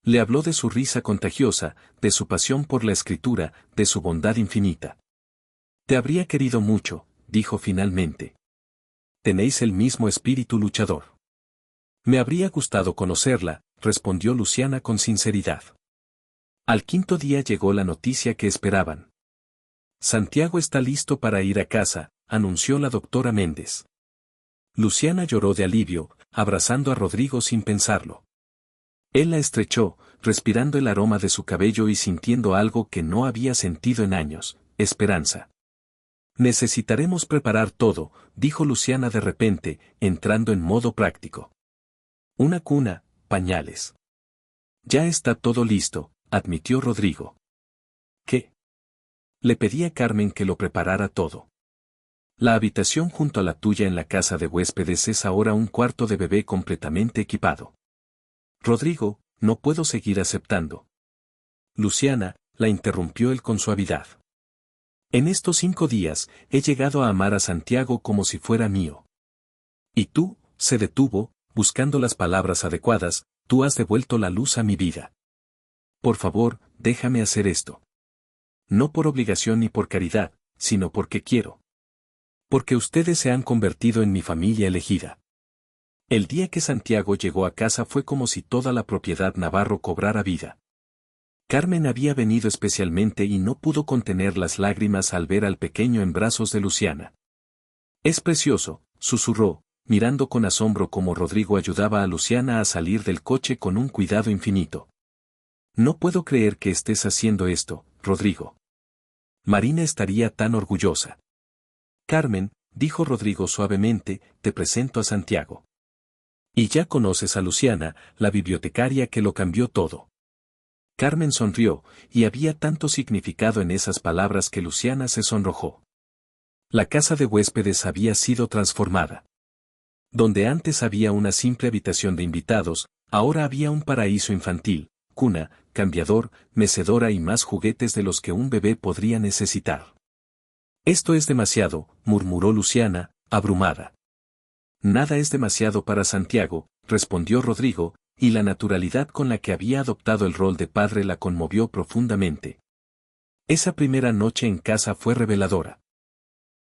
Le habló de su risa contagiosa, de su pasión por la escritura, de su bondad infinita. Te habría querido mucho, dijo finalmente. Tenéis el mismo espíritu luchador. Me habría gustado conocerla, respondió Luciana con sinceridad. Al 5.º día llegó la noticia que esperaban. Santiago está listo para ir a casa, anunció la doctora Méndez. Luciana lloró de alivio, abrazando a Rodrigo sin pensarlo. Él la estrechó, respirando el aroma de su cabello y sintiendo algo que no había sentido en años, esperanza. Necesitaremos preparar todo, dijo Luciana de repente, entrando en modo práctico. Una cuna, pañales. Ya está todo listo, admitió Rodrigo. ¿Qué? Le pedí a Carmen que lo preparara todo. La habitación junto a la tuya en la casa de huéspedes es ahora un cuarto de bebé completamente equipado. Rodrigo, no puedo seguir aceptando. Luciana, la interrumpió él con suavidad. En estos 5 días, he llegado a amar a Santiago como si fuera mío. Y tú, se detuvo, buscando las palabras adecuadas, tú has devuelto la luz a mi vida. Por favor, déjame hacer esto. No por obligación ni por caridad, sino porque quiero. Porque ustedes se han convertido en mi familia elegida. El día que Santiago llegó a casa fue como si toda la propiedad Navarro cobrara vida. Carmen había venido especialmente y no pudo contener las lágrimas al ver al pequeño en brazos de Luciana. Es precioso, susurró, mirando con asombro cómo Rodrigo ayudaba a Luciana a salir del coche con un cuidado infinito. No puedo creer que estés haciendo esto, Rodrigo. Marina estaría tan orgullosa. Carmen, dijo Rodrigo suavemente, te presento a Santiago. Y ya conoces a Luciana, la bibliotecaria que lo cambió todo. Carmen sonrió, y había tanto significado en esas palabras que Luciana se sonrojó. La casa de huéspedes había sido transformada. Donde antes había una simple habitación de invitados, ahora había un paraíso infantil, cuna, cambiador, mecedora y más juguetes de los que un bebé podría necesitar. Esto es demasiado, murmuró Luciana, abrumada. Nada es demasiado para Santiago, respondió Rodrigo, y la naturalidad con la que había adoptado el rol de padre la conmovió profundamente. Esa primera noche en casa fue reveladora.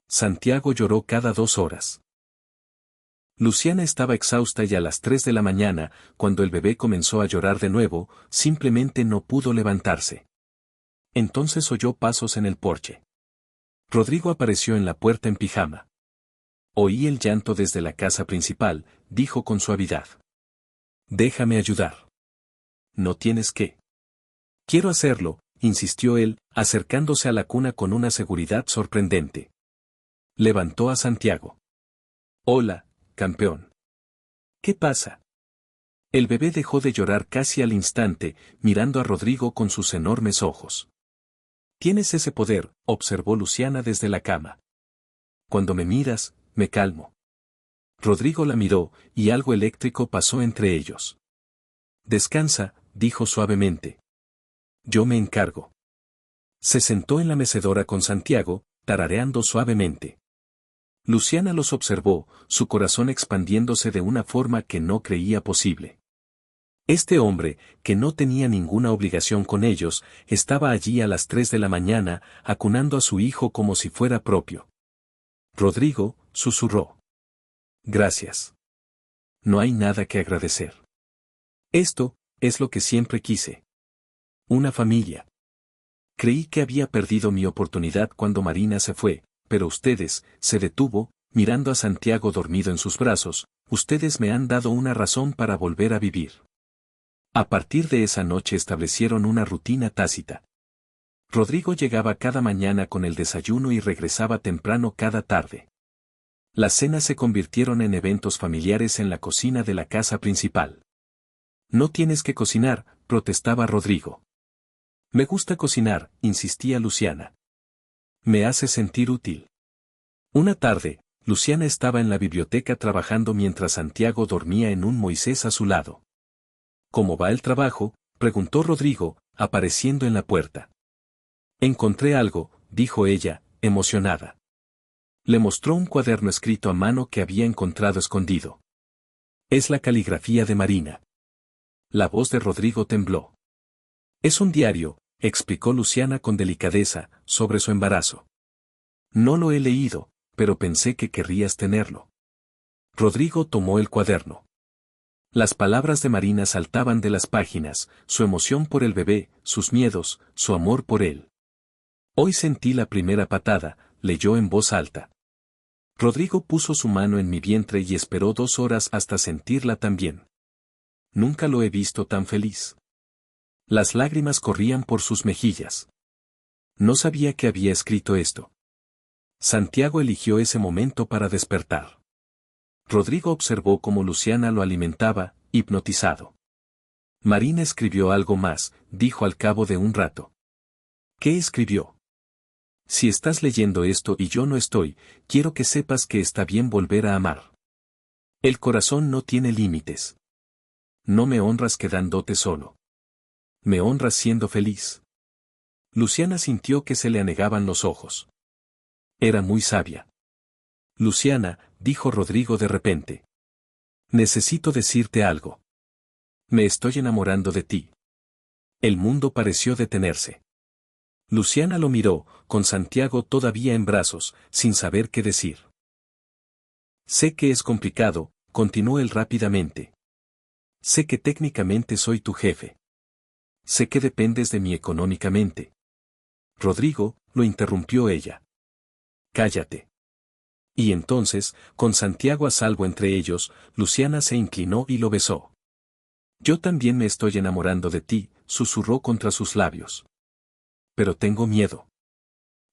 Santiago lloró cada 2 horas. Luciana estaba exhausta y a las 3 de la mañana, cuando el bebé comenzó a llorar de nuevo, simplemente no pudo levantarse. Entonces oyó pasos en el porche. Rodrigo apareció en la puerta en pijama. Oí el llanto desde la casa principal, dijo con suavidad. Déjame ayudar. No tienes que. Quiero hacerlo, insistió él, acercándose a la cuna con una seguridad sorprendente. Levantó a Santiago. Hola, campeón. ¿Qué pasa? El bebé dejó de llorar casi al instante, mirando a Rodrigo con sus enormes ojos. Tienes ese poder, observó Luciana desde la cama. Cuando me miras, me calmo. Rodrigo la miró, y algo eléctrico pasó entre ellos. Descansa, dijo suavemente. Yo me encargo. Se sentó en la mecedora con Santiago, tarareando suavemente. Luciana los observó, su corazón expandiéndose de una forma que no creía posible. Este hombre, que no tenía ninguna obligación con ellos, estaba allí a las 3 de la mañana, acunando a su hijo como si fuera propio. Rodrigo, susurró. Gracias. No hay nada que agradecer. Esto, es lo que siempre quise. Una familia. Creí que había perdido mi oportunidad cuando Marina se fue, pero ustedes, se detuvo, mirando a Santiago dormido en sus brazos, ustedes me han dado una razón para volver a vivir. A partir de esa noche establecieron una rutina tácita. Rodrigo llegaba cada mañana con el desayuno y regresaba temprano cada tarde. Las cenas se convirtieron en eventos familiares en la cocina de la casa principal. No tienes que cocinar, protestaba Rodrigo. Me gusta cocinar, insistía Luciana. Me hace sentir útil. Una tarde, Luciana estaba en la biblioteca trabajando mientras Santiago dormía en un Moisés a su lado. ¿Cómo va el trabajo?, preguntó Rodrigo, apareciendo en la puerta. Encontré algo, dijo ella, emocionada. Le mostró un cuaderno escrito a mano que había encontrado escondido. Es la caligrafía de Marina. La voz de Rodrigo tembló. Es un diario, explicó Luciana con delicadeza, sobre su embarazo. No lo he leído, pero pensé que querrías tenerlo. Rodrigo tomó el cuaderno. Las palabras de Marina saltaban de las páginas, su emoción por el bebé, sus miedos, su amor por él. Hoy sentí la primera patada, leyó en voz alta. Rodrigo puso su mano en mi vientre y esperó 2 horas hasta sentirla también. Nunca lo he visto tan feliz. Las lágrimas corrían por sus mejillas. No sabía que había escrito esto. Santiago eligió ese momento para despertar. Rodrigo observó cómo Luciana lo alimentaba, hipnotizado. Marina escribió algo más, dijo al cabo de un rato. ¿Qué escribió? Si estás leyendo esto y yo no estoy, quiero que sepas que está bien volver a amar. El corazón no tiene límites. No me honras quedándote solo. Me honras siendo feliz. Luciana sintió que se le anegaban los ojos. Era muy sabia. Luciana, dijo Rodrigo de repente. Necesito decirte algo. Me estoy enamorando de ti. El mundo pareció detenerse. Luciana lo miró, con Santiago todavía en brazos, sin saber qué decir. Sé que es complicado, continuó él rápidamente. Sé que técnicamente soy tu jefe. Sé que dependes de mí económicamente. Rodrigo, lo interrumpió ella. Cállate. Y entonces, con Santiago a salvo entre ellos, Luciana se inclinó y lo besó. Yo también me estoy enamorando de ti, susurró contra sus labios. Pero tengo miedo.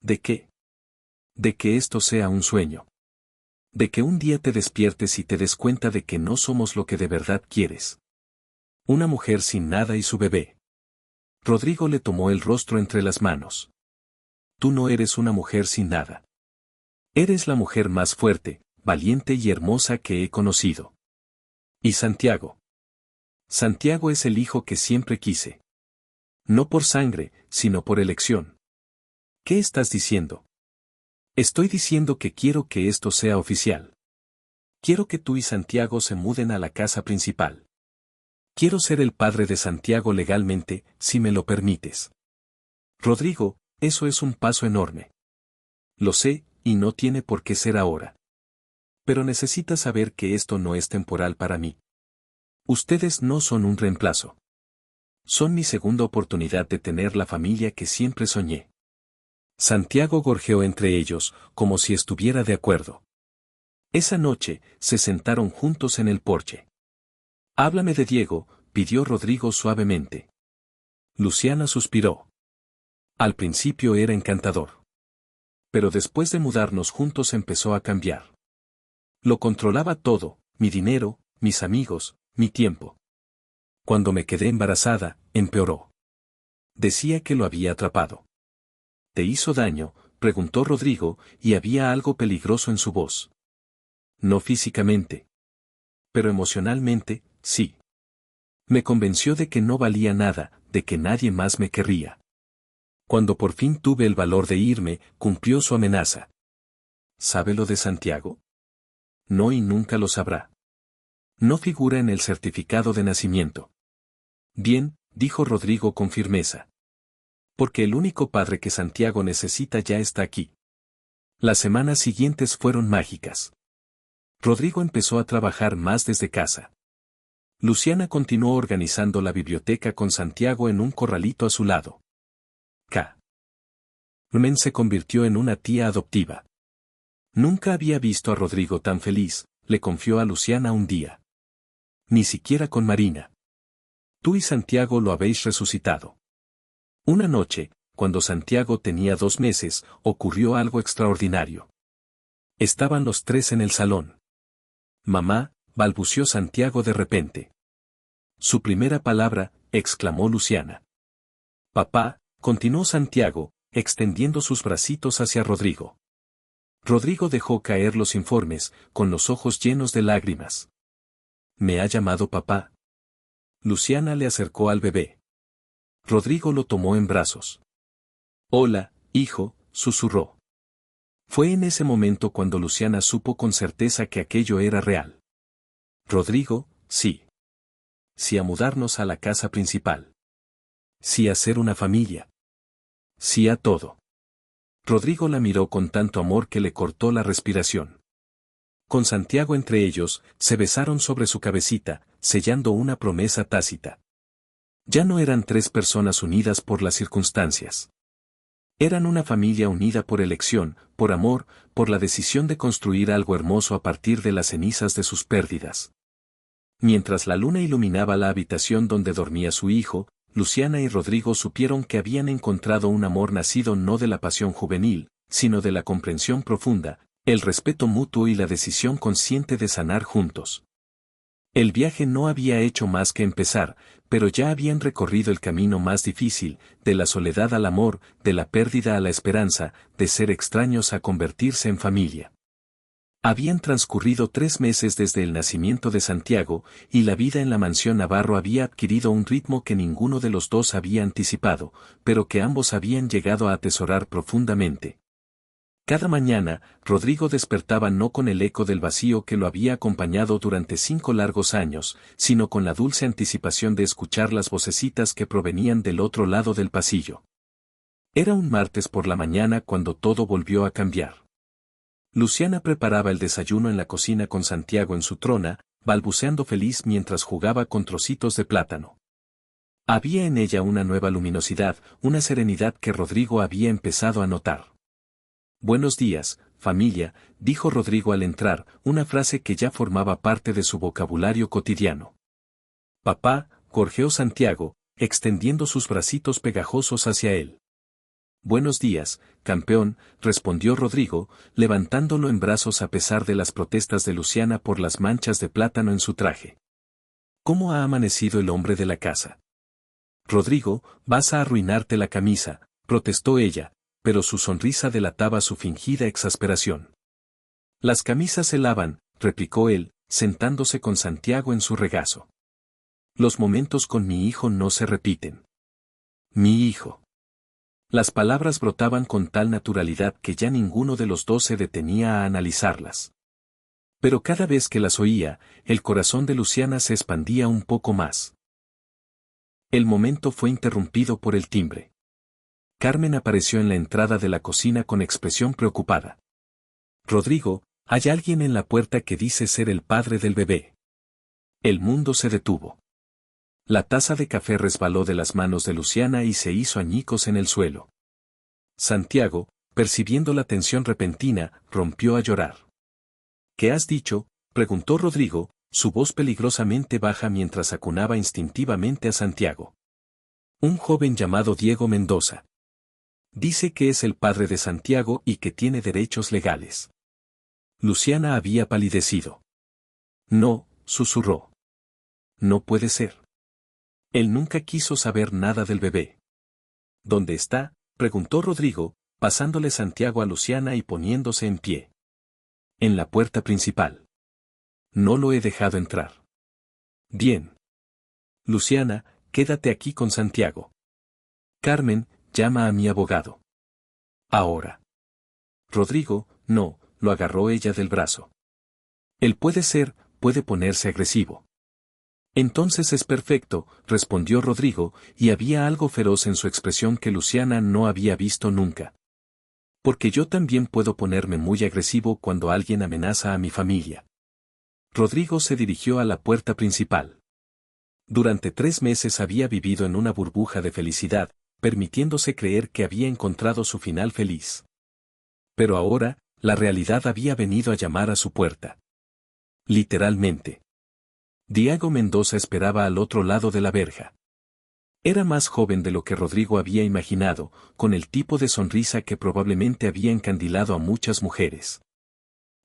¿De qué? De que esto sea un sueño. De que un día te despiertes y te des cuenta de que no somos lo que de verdad quieres. Una mujer sin nada y su bebé. Rodrigo le tomó el rostro entre las manos. Tú no eres una mujer sin nada. Eres la mujer más fuerte, valiente y hermosa que he conocido. ¿Y Santiago? Santiago es el hijo que siempre quise. No por sangre, sino por elección. ¿Qué estás diciendo? Estoy diciendo que quiero que esto sea oficial. Quiero que tú y Santiago se muden a la casa principal. Quiero ser el padre de Santiago legalmente, si me lo permites. Rodrigo, eso es un paso enorme. Lo sé, y no tiene por qué ser ahora. Pero necesitas saber que esto no es temporal para mí. Ustedes no son un reemplazo. Son mi segunda oportunidad de tener la familia que siempre soñé. Santiago gorjeó entre ellos, como si estuviera de acuerdo. Esa noche, se sentaron juntos en el porche. Háblame de Diego, pidió Rodrigo suavemente. Luciana suspiró. Al principio era encantador. Pero después de mudarnos juntos empezó a cambiar. Lo controlaba todo, mi dinero, mis amigos, mi tiempo. Cuando me quedé embarazada, empeoró. Decía que lo había atrapado. ¿Te hizo daño?, preguntó Rodrigo, y había algo peligroso en su voz. No físicamente. Pero emocionalmente, sí. Me convenció de que no valía nada, de que nadie más me querría. Cuando por fin tuve el valor de irme, cumplió su amenaza. ¿Sabe lo de Santiago? No, y nunca lo sabrá. No figura en el certificado de nacimiento. Bien, dijo Rodrigo con firmeza. Porque el único padre que Santiago necesita ya está aquí. Las semanas siguientes fueron mágicas. Rodrigo empezó a trabajar más desde casa. Luciana continuó organizando la biblioteca con Santiago en un corralito a su lado. Carmen se convirtió en una tía adoptiva. Nunca había visto a Rodrigo tan feliz, le confió a Luciana un día. Ni siquiera con Marina. Tú y Santiago lo habéis resucitado. Una noche, cuando Santiago tenía 2 meses, ocurrió algo extraordinario. Estaban los tres en el salón. Mamá, balbució Santiago de repente. Su primera palabra, exclamó Luciana. Papá, continuó Santiago, extendiendo sus bracitos hacia Rodrigo. Rodrigo dejó caer los informes, con los ojos llenos de lágrimas. ¿Me ha llamado papá? Luciana le acercó al bebé. Rodrigo lo tomó en brazos. Hola, hijo, susurró. Fue en ese momento cuando Luciana supo con certeza que aquello era real. Rodrigo, sí. Sí a mudarnos a la casa principal. Sí a ser una familia. Sí a todo. Rodrigo la miró con tanto amor que le cortó la respiración. Con Santiago entre ellos, se besaron sobre su cabecita, sellando una promesa tácita. Ya no eran 3 personas unidas por las circunstancias. Eran una familia unida por elección, por amor, por la decisión de construir algo hermoso a partir de las cenizas de sus pérdidas. Mientras la luna iluminaba la habitación donde dormía su hijo, Luciana y Rodrigo supieron que habían encontrado un amor nacido no de la pasión juvenil, sino de la comprensión profunda, el respeto mutuo y la decisión consciente de sanar juntos. El viaje no había hecho más que empezar, pero ya habían recorrido el camino más difícil, de la soledad al amor, de la pérdida a la esperanza, de ser extraños a convertirse en familia. Habían transcurrido 3 meses desde el nacimiento de Santiago, y la vida en la mansión Navarro había adquirido un ritmo que ninguno de los dos había anticipado, pero que ambos habían llegado a atesorar profundamente. Cada mañana, Rodrigo despertaba no con el eco del vacío que lo había acompañado durante 5 largos años, sino con la dulce anticipación de escuchar las vocecitas que provenían del otro lado del pasillo. Era un martes por la mañana cuando todo volvió a cambiar. Luciana preparaba el desayuno en la cocina con Santiago en su trona, balbuceando feliz mientras jugaba con trocitos de plátano. Había en ella una nueva luminosidad, una serenidad que Rodrigo había empezado a notar. «Buenos días, familia», dijo Rodrigo al entrar, una frase que ya formaba parte de su vocabulario cotidiano. «Papá», gorjeó Santiago, extendiendo sus bracitos pegajosos hacia él. «Buenos días, campeón», respondió Rodrigo, levantándolo en brazos a pesar de las protestas de Luciana por las manchas de plátano en su traje. «¿Cómo ha amanecido el hombre de la casa?» «Rodrigo, vas a arruinarte la camisa», protestó ella, pero su sonrisa delataba su fingida exasperación. «Las camisas se lavan», replicó él, sentándose con Santiago en su regazo. «Los momentos con mi hijo no se repiten». «Mi hijo». Las palabras brotaban con tal naturalidad que ya ninguno de los dos se detenía a analizarlas. Pero cada vez que las oía, el corazón de Luciana se expandía un poco más. El momento fue interrumpido por el timbre. Carmen apareció en la entrada de la cocina con expresión preocupada. «Rodrigo, hay alguien en la puerta que dice ser el padre del bebé». El mundo se detuvo. La taza de café resbaló de las manos de Luciana y se hizo añicos en el suelo. Santiago, percibiendo la tensión repentina, rompió a llorar. «¿Qué has dicho?», preguntó Rodrigo, su voz peligrosamente baja mientras acunaba instintivamente a Santiago. «Un joven llamado Diego Mendoza. Dice que es el padre de Santiago y que tiene derechos legales». Luciana había palidecido. «No», susurró. «No puede ser. Él nunca quiso saber nada del bebé». «¿Dónde está?», preguntó Rodrigo, pasándole Santiago a Luciana y poniéndose en pie. «En la puerta principal. No lo he dejado entrar». «Bien. Luciana, quédate aquí con Santiago. Carmen, llama a mi abogado». «Ahora». «Rodrigo, no», lo agarró ella del brazo. «Él puede ponerse agresivo». «Entonces es perfecto», respondió Rodrigo, y había algo feroz en su expresión que Luciana no había visto nunca. «Porque yo también puedo ponerme muy agresivo cuando alguien amenaza a mi familia». Rodrigo se dirigió a la puerta principal. Durante 3 meses había vivido en una burbuja de felicidad, permitiéndose creer que había encontrado su final feliz. Pero ahora, la realidad había venido a llamar a su puerta. Literalmente. Diego Mendoza esperaba al otro lado de la verja. Era más joven de lo que Rodrigo había imaginado, con el tipo de sonrisa que probablemente había encandilado a muchas mujeres.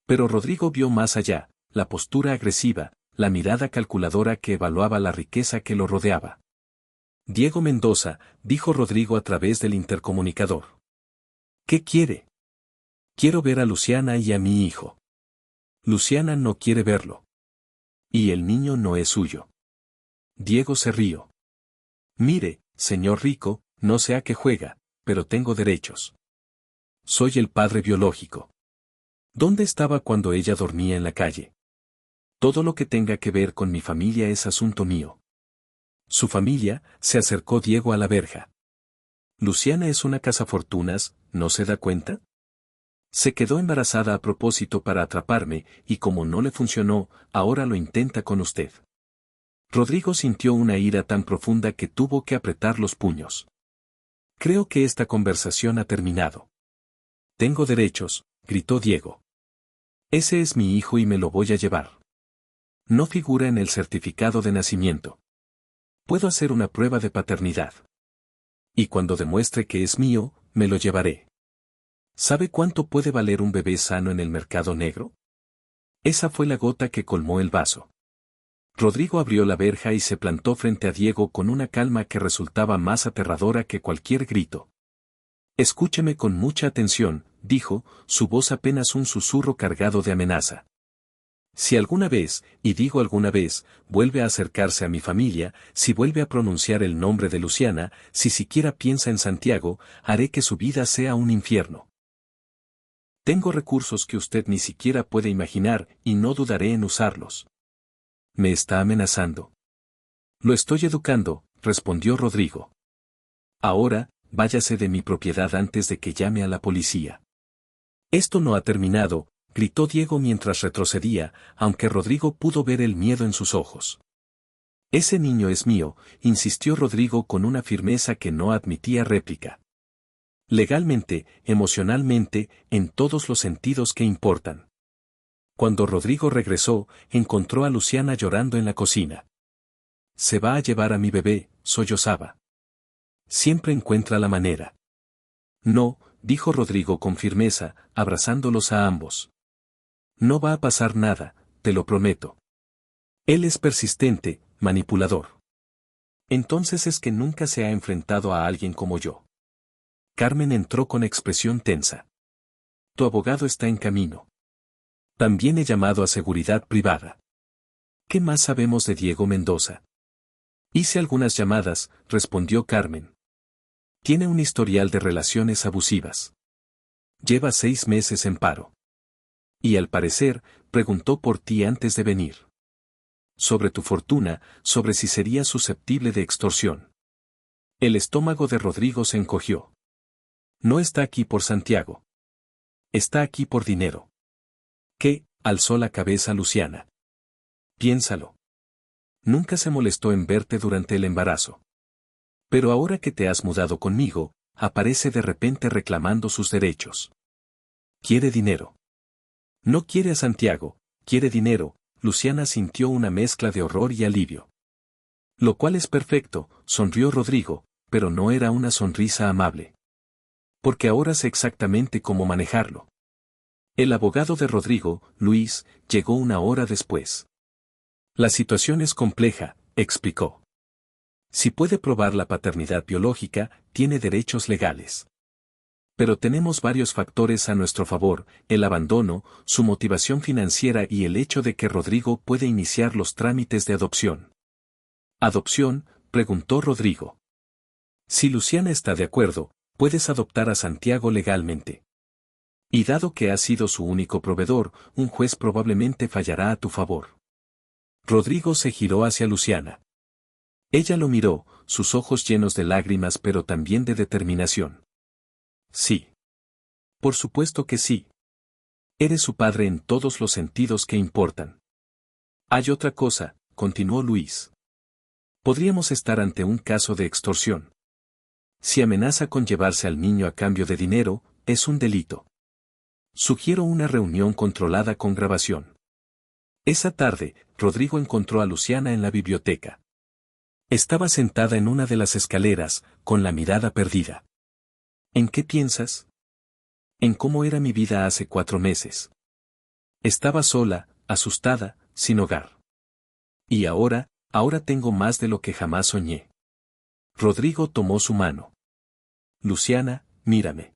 Pero Rodrigo vio más allá, la postura agresiva, la mirada calculadora que evaluaba la riqueza que lo rodeaba. «Diego Mendoza», dijo Rodrigo a través del intercomunicador. «¿Qué quiere?». «Quiero ver a Luciana y a mi hijo». «Luciana no quiere verlo. Y el niño no es suyo». Diego se rió. «Mire, señor rico, no sé a qué juega, pero tengo derechos. Soy el padre biológico». «¿Dónde estaba cuando ella dormía en la calle?». «Todo lo que tenga que ver con mi familia es asunto mío». «Su familia», se acercó Diego a la verja. «Luciana es una cazafortunas, ¿no se da cuenta? Se quedó embarazada a propósito para atraparme, y como no le funcionó, ahora lo intenta con usted». Rodrigo sintió una ira tan profunda que tuvo que apretar los puños. «Creo que esta conversación ha terminado». «Tengo derechos», gritó Diego. «Ese es mi hijo y me lo voy a llevar. No figura en el certificado de nacimiento. Puedo hacer una prueba de paternidad. Y cuando demuestre que es mío, me lo llevaré». ¿Sabe cuánto puede valer un bebé sano en el mercado negro? Esa fue la gota que colmó el vaso. Rodrigo abrió la verja y se plantó frente a Diego con una calma que resultaba más aterradora que cualquier grito. «Escúcheme con mucha atención», dijo, su voz apenas un susurro cargado de amenaza. «Si alguna vez, y digo alguna vez, vuelve a acercarse a mi familia, si vuelve a pronunciar el nombre de Luciana, si siquiera piensa en Santiago, haré que su vida sea un infierno». Tengo recursos que usted ni siquiera puede imaginar y no dudaré en usarlos. ¿Me está amenazando? Lo estoy educando, respondió Rodrigo. Ahora, váyase de mi propiedad antes de que llame a la policía. Esto no ha terminado, gritó Diego mientras retrocedía, aunque Rodrigo pudo ver el miedo en sus ojos. Ese niño es mío, insistió Rodrigo con una firmeza que no admitía réplica. Legalmente, emocionalmente, en todos los sentidos que importan. Cuando Rodrigo regresó, encontró a Luciana llorando en la cocina. Se va a llevar a mi bebé, sollozaba. Siempre encuentra la manera. No, dijo Rodrigo con firmeza, abrazándolos a ambos. No va a pasar nada, te lo prometo. Él es persistente, manipulador. Entonces es que nunca se ha enfrentado a alguien como yo. Carmen entró con expresión tensa. Tu abogado está en camino. También he llamado a seguridad privada. ¿Qué más sabemos de Diego Mendoza? Hice algunas llamadas, respondió Carmen. Tiene un historial de relaciones abusivas. Lleva 6 meses en paro. Y al parecer, preguntó por ti antes de venir. Sobre tu fortuna, sobre si serías susceptible de extorsión. El estómago de Rodrigo se encogió. No está aquí por Santiago. Está aquí por dinero. ¿Qué? Alzó la cabeza Luciana. Piénsalo. Nunca se molestó en verte durante el embarazo. Pero ahora que te has mudado conmigo, aparece de repente reclamando sus derechos. Quiere dinero. No quiere a Santiago, quiere dinero. Luciana sintió una mezcla de horror y alivio. Lo cual es perfecto, sonrió Rodrigo, pero no era una sonrisa amable. Porque ahora sé exactamente cómo manejarlo. El abogado de Rodrigo, Luis, llegó 1 hora después. La situación es compleja, explicó. Si puede probar la paternidad biológica, tiene derechos legales. Pero tenemos varios factores a nuestro favor, el abandono, su motivación financiera y el hecho de que Rodrigo puede iniciar los trámites de adopción. ¿Adopción?, preguntó Rodrigo. Si Luciana está de acuerdo, puedes adoptar a Santiago legalmente. Y dado que has sido su único proveedor, un juez probablemente fallará a tu favor. Rodrigo se giró hacia Luciana. Ella lo miró, sus ojos llenos de lágrimas pero también de determinación. Sí. Por supuesto que sí. Eres su padre en todos los sentidos que importan. Hay otra cosa, continuó Luis. Podríamos estar ante un caso de extorsión. Si amenaza con llevarse al niño a cambio de dinero, es un delito. Sugiero una reunión controlada con grabación. Esa tarde, Rodrigo encontró a Luciana en la biblioteca. Estaba sentada en una de las escaleras, con la mirada perdida. ¿En qué piensas? En cómo era mi vida hace 4 meses. Estaba sola, asustada, sin hogar. Y ahora tengo más de lo que jamás soñé. Rodrigo tomó su mano. Luciana, mírame.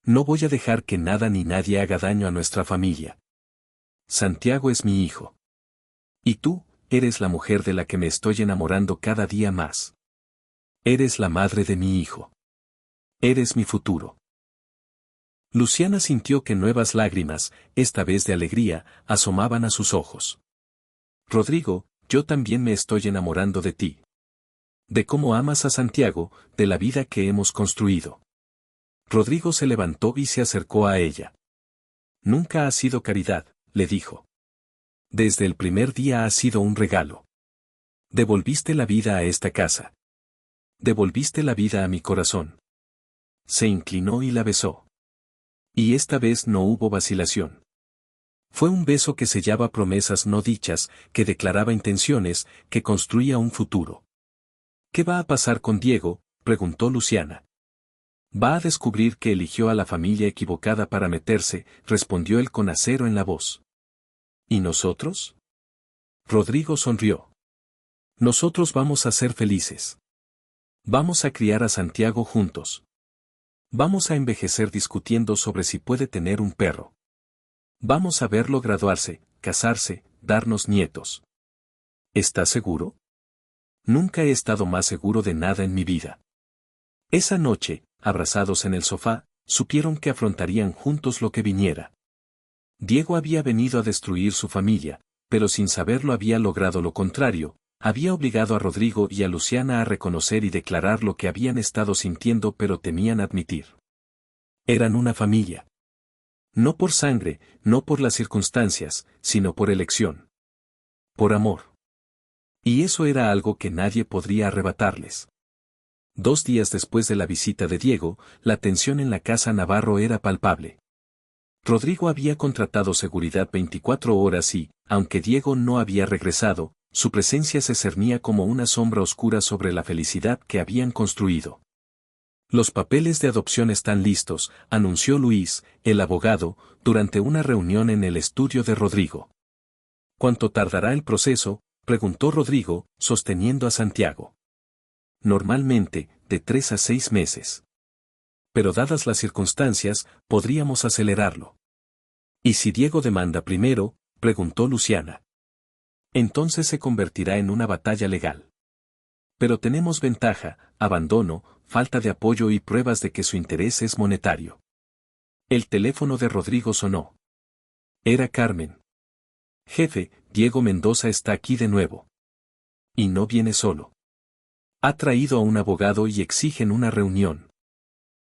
No voy a dejar que nada ni nadie haga daño a nuestra familia. Santiago es mi hijo. Y tú, eres la mujer de la que me estoy enamorando cada día más. Eres la madre de mi hijo. Eres mi futuro. Luciana sintió que nuevas lágrimas, esta vez de alegría, asomaban a sus ojos. Rodrigo, yo también me estoy enamorando de ti. De cómo amas a Santiago, de la vida que hemos construido. Rodrigo se levantó y se acercó a ella. Nunca ha sido caridad, le dijo. Desde el primer día ha sido un regalo. Devolviste la vida a esta casa. Devolviste la vida a mi corazón. Se inclinó y la besó. Y esta vez no hubo vacilación. Fue un beso que sellaba promesas no dichas, que declaraba intenciones, que construía un futuro. ¿Qué va a pasar con Diego?, preguntó Luciana. Va a descubrir que eligió a la familia equivocada para meterse, respondió él con acero en la voz. ¿Y nosotros? Rodrigo sonrió. Nosotros vamos a ser felices. Vamos a criar a Santiago juntos. Vamos a envejecer discutiendo sobre si puede tener un perro. Vamos a verlo graduarse, casarse, darnos nietos. ¿Estás seguro? Nunca he estado más seguro de nada en mi vida. Esa noche, abrazados en el sofá, supieron que afrontarían juntos lo que viniera. Diego había venido a destruir su familia, pero sin saberlo había logrado lo contrario, había obligado a Rodrigo y a Luciana a reconocer y declarar lo que habían estado sintiendo pero temían admitir. Eran una familia. No por sangre, no por las circunstancias, sino por elección. Por amor. Y eso era algo que nadie podría arrebatarles. 2 días después de la visita de Diego, la tensión en la casa Navarro era palpable. Rodrigo había contratado seguridad 24 horas y, aunque Diego no había regresado, su presencia se cernía como una sombra oscura sobre la felicidad que habían construido. Los papeles de adopción están listos, anunció Luis, el abogado, durante una reunión en el estudio de Rodrigo. ¿Cuánto tardará el proceso?, preguntó Rodrigo, sosteniendo a Santiago. Normalmente, de 3 a 6 meses. Pero dadas las circunstancias, podríamos acelerarlo. ¿Y si Diego demanda primero?, preguntó Luciana. Entonces se convertirá en una batalla legal. Pero tenemos ventaja, abandono, falta de apoyo y pruebas de que su interés es monetario. El teléfono de Rodrigo sonó. Era Carmen. Jefe, Diego Mendoza está aquí de nuevo. Y no viene solo. Ha traído a un abogado y exigen una reunión.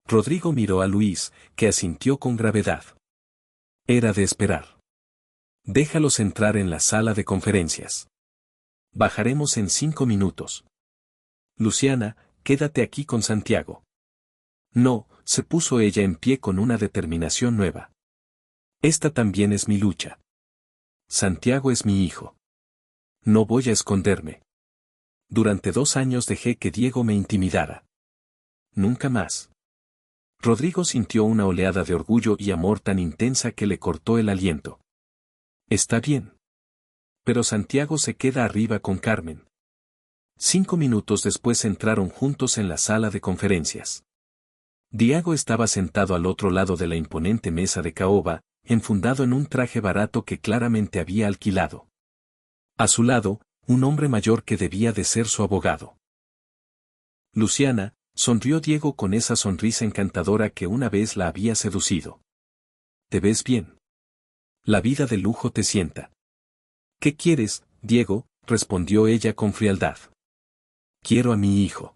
Rodrigo miró a Luis, que asintió con gravedad. Era de esperar. Déjalos entrar en la sala de conferencias. Bajaremos en 5 minutos. Luciana, quédate aquí con Santiago. No, se puso ella en pie con una determinación nueva. Esta también es mi lucha. Santiago es mi hijo. No voy a esconderme. Durante 2 años dejé que Diego me intimidara. Nunca más. Rodrigo sintió una oleada de orgullo y amor tan intensa que le cortó el aliento. Está bien. Pero Santiago se queda arriba con Carmen. 5 minutos después entraron juntos en la sala de conferencias. Diego estaba sentado al otro lado de la imponente mesa de caoba, enfundado en un traje barato que claramente había alquilado. A su lado, un hombre mayor que debía de ser su abogado. Luciana, sonrió Diego con esa sonrisa encantadora que una vez la había seducido. ¿Te ves bien? La vida de lujo te sienta. ¿Qué quieres, Diego?, respondió ella con frialdad. Quiero a mi hijo.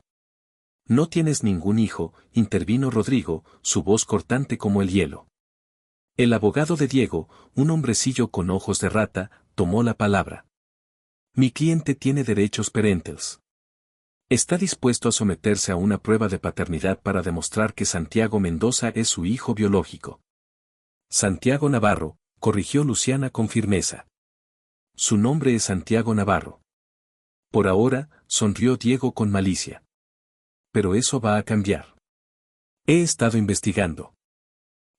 No tienes ningún hijo, intervino Rodrigo, su voz cortante como el hielo. El abogado de Diego, un hombrecillo con ojos de rata, tomó la palabra. Mi cliente tiene derechos parentales. Está dispuesto a someterse a una prueba de paternidad para demostrar que Santiago Mendoza es su hijo biológico. Santiago Navarro, corrigió Luciana con firmeza. Su nombre es Santiago Navarro. Por ahora, sonrió Diego con malicia. Pero eso va a cambiar. He estado investigando.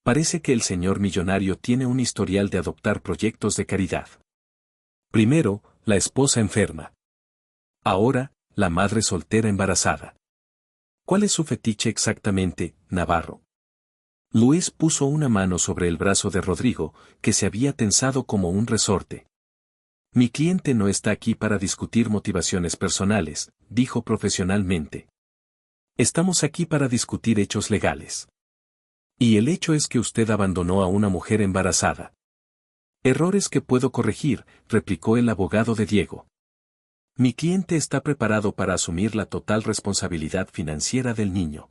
Parece que el señor millonario tiene un historial de adoptar proyectos de caridad. Primero, la esposa enferma. Ahora, la madre soltera embarazada. ¿Cuál es su fetiche exactamente, Navarro? Luis puso una mano sobre el brazo de Rodrigo, que se había tensado como un resorte. Mi cliente no está aquí para discutir motivaciones personales, dijo profesionalmente. Estamos aquí para discutir hechos legales. Y el hecho es que usted abandonó a una mujer embarazada. Errores que puedo corregir, replicó el abogado de Diego. Mi cliente está preparado para asumir la total responsabilidad financiera del niño.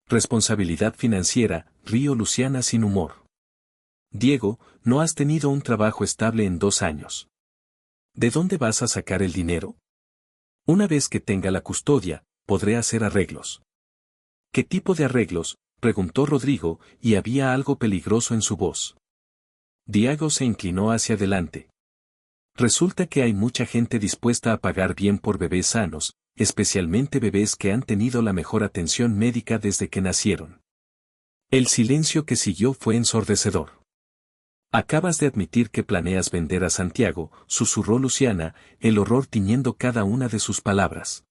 Responsabilidad financiera, rió Luciana sin humor. Diego, no has tenido un trabajo estable en 2 años. ¿De dónde vas a sacar el dinero? Una vez que tenga la custodia, podré hacer arreglos. ¿Qué tipo de arreglos?, preguntó Rodrigo, y había algo peligroso en su voz. Diego se inclinó hacia adelante. Resulta que hay mucha gente dispuesta a pagar bien por bebés sanos, especialmente bebés que han tenido la mejor atención médica desde que nacieron. El silencio que siguió fue ensordecedor. Acabas de admitir que planeas vender a Santiago, susurró Luciana, el horror tiñendo cada una de sus palabras.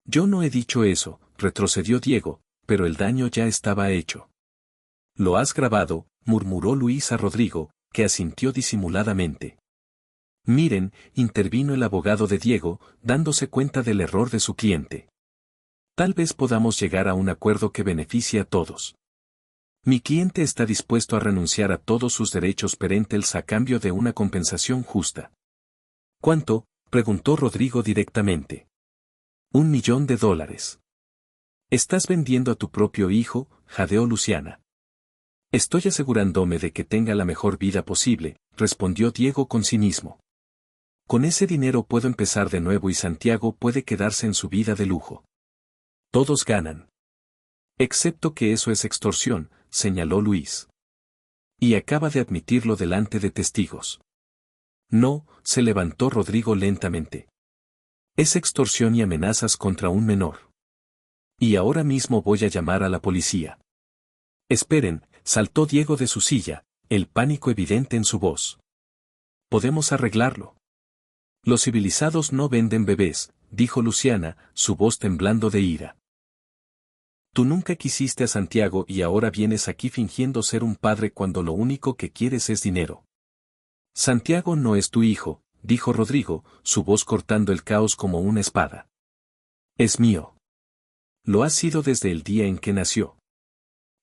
Yo no he dicho eso, retrocedió Diego, pero el daño ya estaba hecho. Lo has grabado, murmuró Luis a Rodrigo, que asintió disimuladamente. Miren, intervino el abogado de Diego, dándose cuenta del error de su cliente. Tal vez podamos llegar a un acuerdo que beneficie a todos. Mi cliente está dispuesto a renunciar a todos sus derechos perentels a cambio de una compensación justa. ¿Cuánto?, preguntó Rodrigo directamente. $1.000.000. Estás vendiendo a tu propio hijo, jadeó Luciana. Estoy asegurándome de que tenga la mejor vida posible, respondió Diego con cinismo. Con ese dinero puedo empezar de nuevo y Santiago puede quedarse en su vida de lujo. Todos ganan. Excepto que eso es extorsión, señaló Luis. Y acaba de admitirlo delante de testigos. No, se levantó Rodrigo lentamente. Es extorsión y amenazas contra un menor. Y ahora mismo voy a llamar a la policía. Esperen, saltó Diego de su silla, el pánico evidente en su voz. Podemos arreglarlo. Los civilizados no venden bebés, dijo Luciana, su voz temblando de ira. Tú nunca quisiste a Santiago y ahora vienes aquí fingiendo ser un padre cuando lo único que quieres es dinero. Santiago no es tu hijo, dijo Rodrigo, su voz cortando el caos como una espada. Es mío. Lo ha sido desde el día en que nació.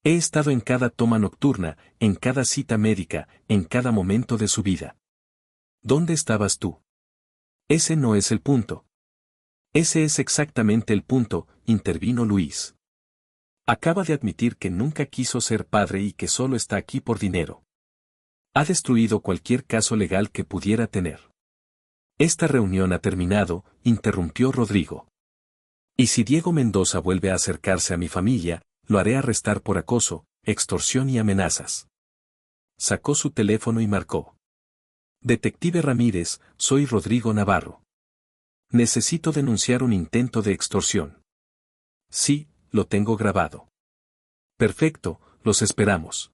He estado en cada toma nocturna, en cada cita médica, en cada momento de su vida. ¿Dónde estabas tú? Ese no es el punto. Ese es exactamente el punto, intervino Luis. Acaba de admitir que nunca quiso ser padre y que solo está aquí por dinero. Ha destruido cualquier caso legal que pudiera tener. Esta reunión ha terminado, interrumpió Rodrigo. Y si Diego Mendoza vuelve a acercarse a mi familia, lo haré arrestar por acoso, extorsión y amenazas. Sacó su teléfono y marcó. Detective Ramírez, soy Rodrigo Navarro. Necesito denunciar un intento de extorsión. Sí, lo tengo grabado. Perfecto, los esperamos.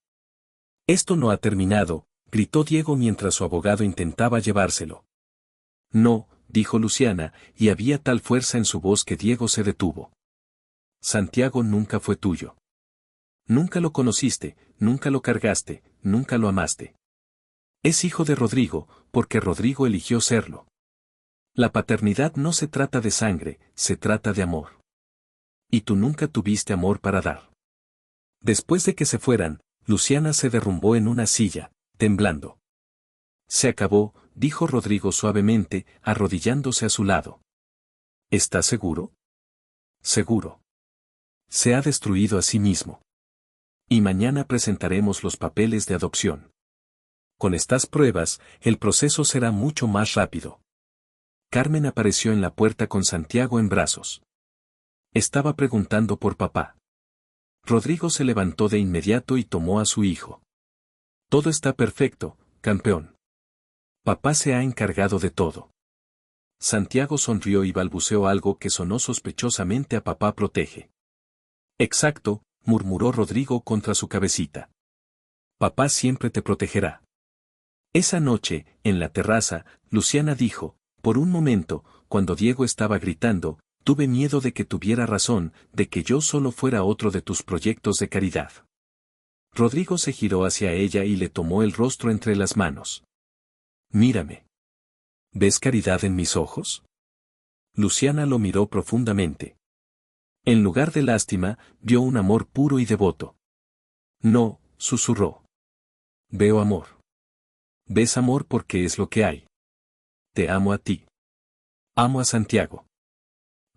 Esto no ha terminado, gritó Diego mientras su abogado intentaba llevárselo. No, dijo Luciana, y había tal fuerza en su voz que Diego se detuvo. Santiago nunca fue tuyo. Nunca lo conociste, nunca lo cargaste, nunca lo amaste. Es hijo de Rodrigo, porque Rodrigo eligió serlo. La paternidad no se trata de sangre, se trata de amor. Y tú nunca tuviste amor para dar. Después de que se fueran, Luciana se derrumbó en una silla, temblando. Se acabó, dijo Rodrigo suavemente, arrodillándose a su lado. ¿Estás seguro? Seguro. Se ha destruido a sí mismo. Y mañana presentaremos los papeles de adopción. Con estas pruebas, el proceso será mucho más rápido. Carmen apareció en la puerta con Santiago en brazos. Estaba preguntando por papá. Rodrigo se levantó de inmediato y tomó a su hijo. Todo está perfecto, campeón. Papá se ha encargado de todo. Santiago sonrió y balbuceó algo que sonó sospechosamente a papá protege. Exacto, murmuró Rodrigo contra su cabecita. Papá siempre te protegerá. Esa noche, en la terraza, Luciana dijo, por un momento, cuando Diego estaba gritando, tuve miedo de que tuviera razón, de que yo solo fuera otro de tus proyectos de caridad. Rodrigo se giró hacia ella y le tomó el rostro entre las manos. Mírame. ¿Ves caridad en mis ojos? Luciana lo miró profundamente. En lugar de lástima, vio un amor puro y devoto. No, susurró. Veo amor. Ves amor porque es lo que hay. Te amo a ti. Amo a Santiago.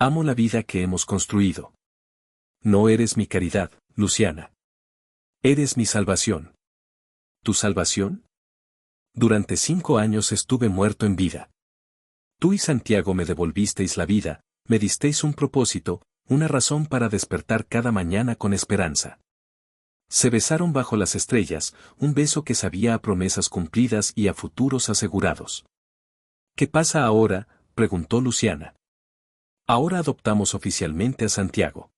Amo la vida que hemos construido. No eres mi caridad, Luciana. Eres mi salvación. ¿Tu salvación? Durante 5 años estuve muerto en vida. Tú y Santiago me devolvisteis la vida, me disteis un propósito, una razón para despertar cada mañana con esperanza. Se besaron bajo las estrellas, un beso que sabía a promesas cumplidas y a futuros asegurados. ¿Qué pasa ahora?, preguntó Luciana. Ahora adoptamos oficialmente a Santiago.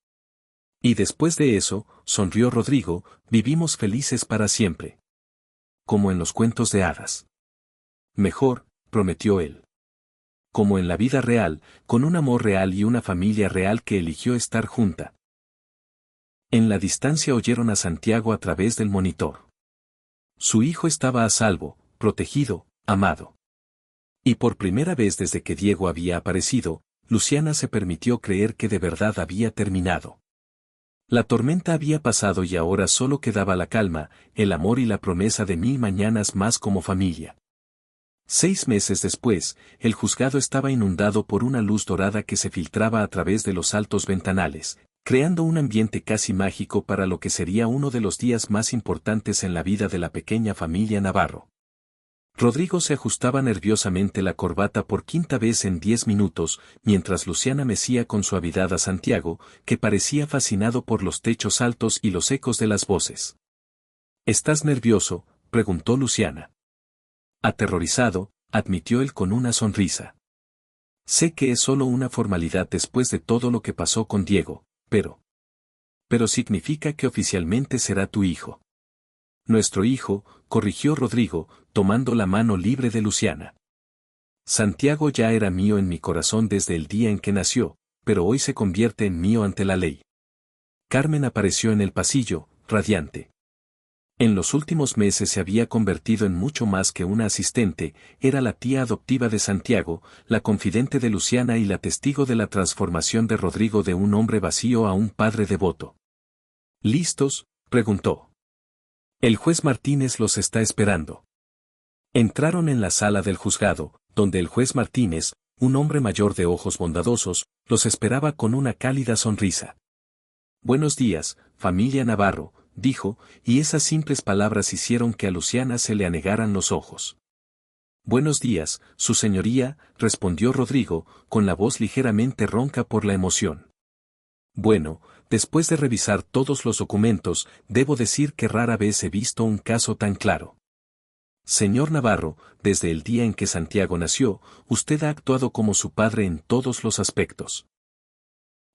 Y después de eso, sonrió Rodrigo, vivimos felices para siempre. Como en los cuentos de hadas. Mejor, prometió él. Como en la vida real, con un amor real y una familia real que eligió estar junta. En la distancia oyeron a Santiago a través del monitor. Su hijo estaba a salvo, protegido, amado. Y por primera vez desde que Diego había aparecido, Luciana se permitió creer que de verdad había terminado. La tormenta había pasado y ahora solo quedaba la calma, el amor y la promesa de 1000 mañanas más como familia. 6 meses después, el juzgado estaba inundado por una luz dorada que se filtraba a través de los altos ventanales, creando un ambiente casi mágico para lo que sería uno de los días más importantes en la vida de la pequeña familia Navarro. Rodrigo se ajustaba nerviosamente la corbata por quinta vez en 10 minutos, mientras Luciana mecía con suavidad a Santiago, que parecía fascinado por los techos altos y los ecos de las voces. ¿Estás nervioso?, preguntó Luciana. Aterrorizado, admitió él con una sonrisa. Sé que es solo una formalidad después de todo lo que pasó con Diego, pero significa que oficialmente será tu hijo. Nuestro hijo, corrigió Rodrigo, tomando la mano libre de Luciana. Santiago ya era mío en mi corazón desde el día en que nació, pero hoy se convierte en mío ante la ley. Carmen apareció en el pasillo, radiante. En los últimos meses se había convertido en mucho más que una asistente, era la tía adoptiva de Santiago, la confidente de Luciana y la testigo de la transformación de Rodrigo de un hombre vacío a un padre devoto. ¿Listos?, preguntó. El juez Martínez los está esperando. Entraron en la sala del juzgado, donde el juez Martínez, un hombre mayor de ojos bondadosos, los esperaba con una cálida sonrisa. Buenos días, familia Navarro, dijo, y esas simples palabras hicieron que a Luciana se le anegaran los ojos. Buenos días, su señoría, respondió Rodrigo, con la voz ligeramente ronca por la emoción. Bueno, después de revisar todos los documentos, debo decir que rara vez he visto un caso tan claro. Señor Navarro, desde el día en que Santiago nació, usted ha actuado como su padre en todos los aspectos.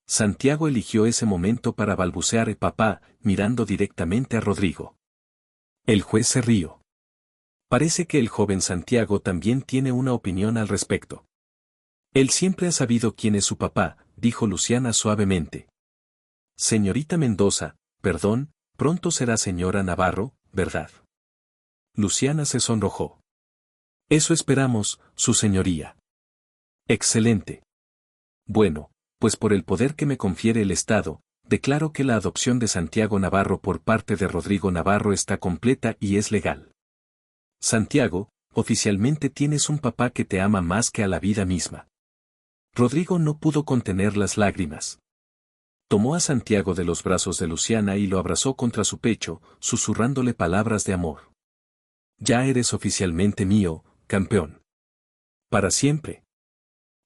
Santiago eligió ese momento para balbucear papá, mirando directamente a Rodrigo. El juez se rió. Parece que el joven Santiago también tiene una opinión al respecto. Él siempre ha sabido quién es su papá, dijo Luciana suavemente. Señorita Mendoza, perdón, pronto será señora Navarro, ¿verdad? Luciana se sonrojó. Eso esperamos, su señoría. Excelente. Bueno, pues por el poder que me confiere el Estado, declaro que la adopción de Santiago Navarro por parte de Rodrigo Navarro está completa y es legal. Santiago, oficialmente tienes un papá que te ama más que a la vida misma. Rodrigo no pudo contener las lágrimas. Tomó a Santiago de los brazos de Luciana y lo abrazó contra su pecho, susurrándole palabras de amor. Ya eres oficialmente mío, campeón. Para siempre.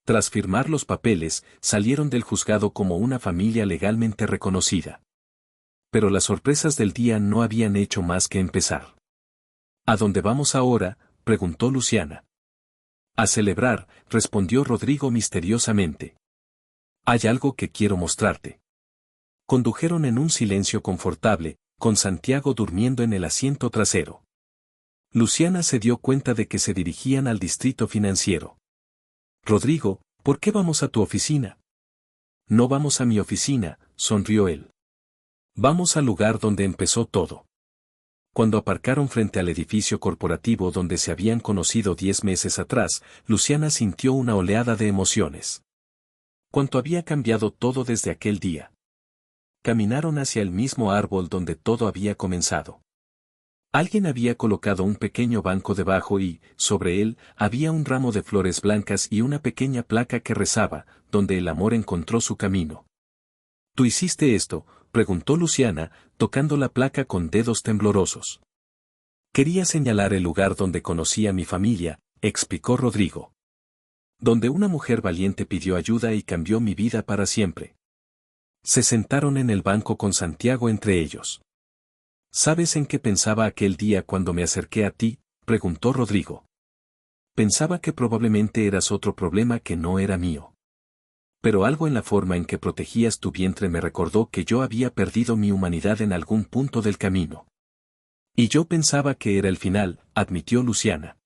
Tras firmar los papeles, salieron del juzgado como una familia legalmente reconocida. Pero las sorpresas del día no habían hecho más que empezar. ¿A dónde vamos ahora?, preguntó Luciana. A celebrar, respondió Rodrigo misteriosamente. Hay algo que quiero mostrarte. Condujeron en un silencio confortable, con Santiago durmiendo en el asiento trasero. Luciana se dio cuenta de que se dirigían al distrito financiero. Rodrigo, ¿por qué vamos a tu oficina? No vamos a mi oficina, sonrió él. Vamos al lugar donde empezó todo. Cuando aparcaron frente al edificio corporativo donde se habían conocido 10 meses atrás, Luciana sintió una oleada de emociones. Cuánto había cambiado todo desde aquel día. Caminaron hacia el mismo árbol donde todo había comenzado. Alguien había colocado un pequeño banco debajo y, sobre él, había un ramo de flores blancas y una pequeña placa que rezaba, donde el amor encontró su camino. ¿Tú hiciste esto?, preguntó Luciana, tocando la placa con dedos temblorosos. Quería señalar el lugar donde conocí a mi familia, explicó Rodrigo. Donde una mujer valiente pidió ayuda y cambió mi vida para siempre. Se sentaron en el banco con Santiago entre ellos. ¿Sabes en qué pensaba aquel día cuando me acerqué a ti?, preguntó Rodrigo. Pensaba que probablemente eras otro problema que no era mío. Pero algo en la forma en que protegías tu vientre me recordó que yo había perdido mi humanidad en algún punto del camino. Y yo pensaba que era el final, admitió Luciana.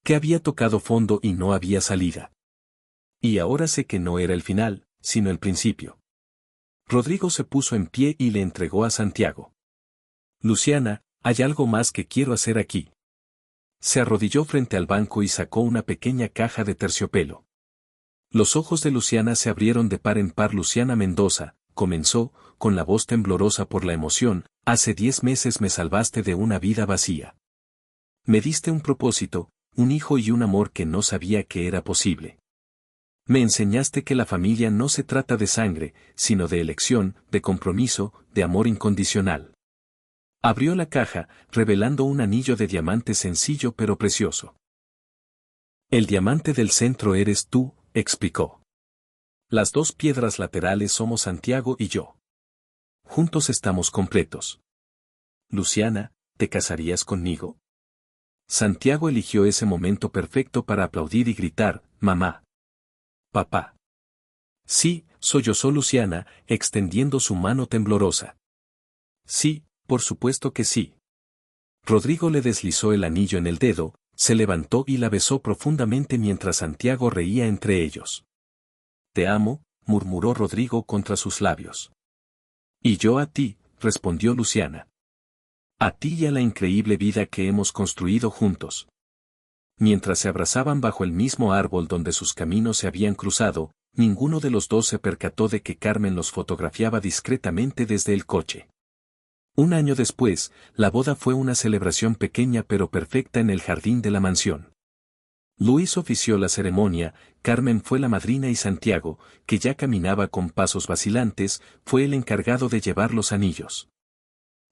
Que había tocado fondo y no había salida. Y ahora sé que no era el final, sino el principio. Rodrigo se puso en pie y le entregó a Santiago. Luciana, hay algo más que quiero hacer aquí. Se arrodilló frente al banco y sacó una pequeña caja de terciopelo. Los ojos de Luciana se abrieron de par en par. Luciana Mendoza, comenzó, con la voz temblorosa por la emoción, hace 10 meses me salvaste de una vida vacía. Me diste un propósito, un hijo y un amor que no sabía que era posible. Me enseñaste que la familia no se trata de sangre, sino de elección, de compromiso, de amor incondicional. Abrió la caja, revelando un anillo de diamante sencillo pero precioso. El diamante del centro eres tú, explicó. Las 2 piedras laterales somos Santiago y yo. Juntos estamos completos. Luciana, ¿te casarías conmigo? Santiago eligió ese momento perfecto para aplaudir y gritar, mamá. Papá. Sí, sollozó Luciana, extendiendo su mano temblorosa. Sí, por supuesto que sí. Rodrigo le deslizó el anillo en el dedo, se levantó y la besó profundamente mientras Santiago reía entre ellos. Te amo, murmuró Rodrigo contra sus labios. Y yo a ti, respondió Luciana. A ti y a la increíble vida que hemos construido juntos. Mientras se abrazaban bajo el mismo árbol donde sus caminos se habían cruzado, ninguno de los dos se percató de que Carmen los fotografiaba discretamente desde el coche. Un año después, la boda fue una celebración pequeña pero perfecta en el jardín de la mansión. Luis ofició la ceremonia, Carmen fue la madrina y Santiago, que ya caminaba con pasos vacilantes, fue el encargado de llevar los anillos.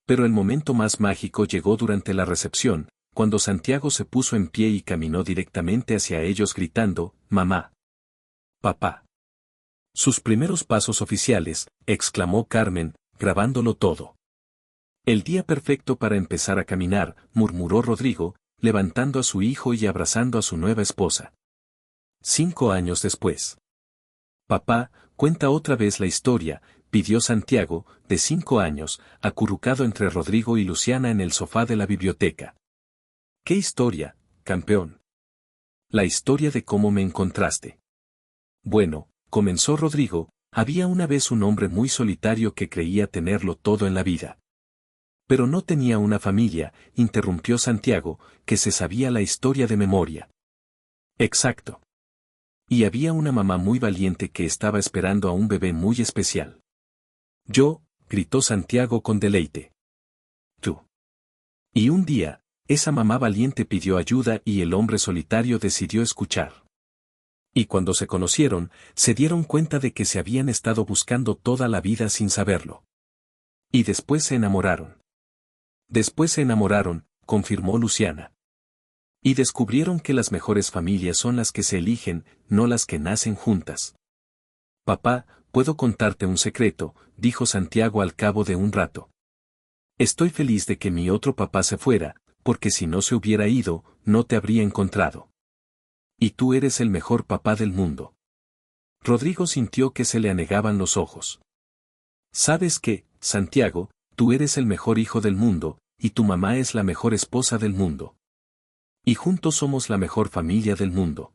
Pero el momento más mágico llegó durante la recepción, cuando Santiago se puso en pie y caminó directamente hacia ellos gritando, «Mamá. Papá». Sus primeros pasos oficiales, exclamó Carmen, grabándolo todo. El día perfecto para empezar a caminar, murmuró Rodrigo, levantando a su hijo y abrazando a su nueva esposa. 5 años después. Papá, cuenta otra vez la historia, pidió Santiago, de 5 años, acurrucado entre Rodrigo y Luciana en el sofá de la biblioteca. ¿Qué historia, campeón? La historia de cómo me encontraste. Bueno, comenzó Rodrigo, había una vez un hombre muy solitario que creía tenerlo todo en la vida. Pero no tenía una familia, interrumpió Santiago, que se sabía la historia de memoria. Exacto. Y había una mamá muy valiente que estaba esperando a un bebé muy especial. Yo, gritó Santiago con deleite. Tú. Y un día, esa mamá valiente pidió ayuda y el hombre solitario decidió escuchar. Y cuando se conocieron, se dieron cuenta de que se habían estado buscando toda la vida sin saberlo. Y después se enamoraron. Después se enamoraron, confirmó Luciana. Y descubrieron que las mejores familias son las que se eligen, no las que nacen juntas. Papá, puedo contarte un secreto, dijo Santiago al cabo de un rato. Estoy feliz de que mi otro papá se fuera, porque si no se hubiera ido, no te habría encontrado. Y tú eres el mejor papá del mundo. Rodrigo sintió que se le anegaban los ojos. ¿Sabes qué, Santiago? Tú eres el mejor hijo del mundo, y tu mamá es la mejor esposa del mundo. Y juntos somos la mejor familia del mundo.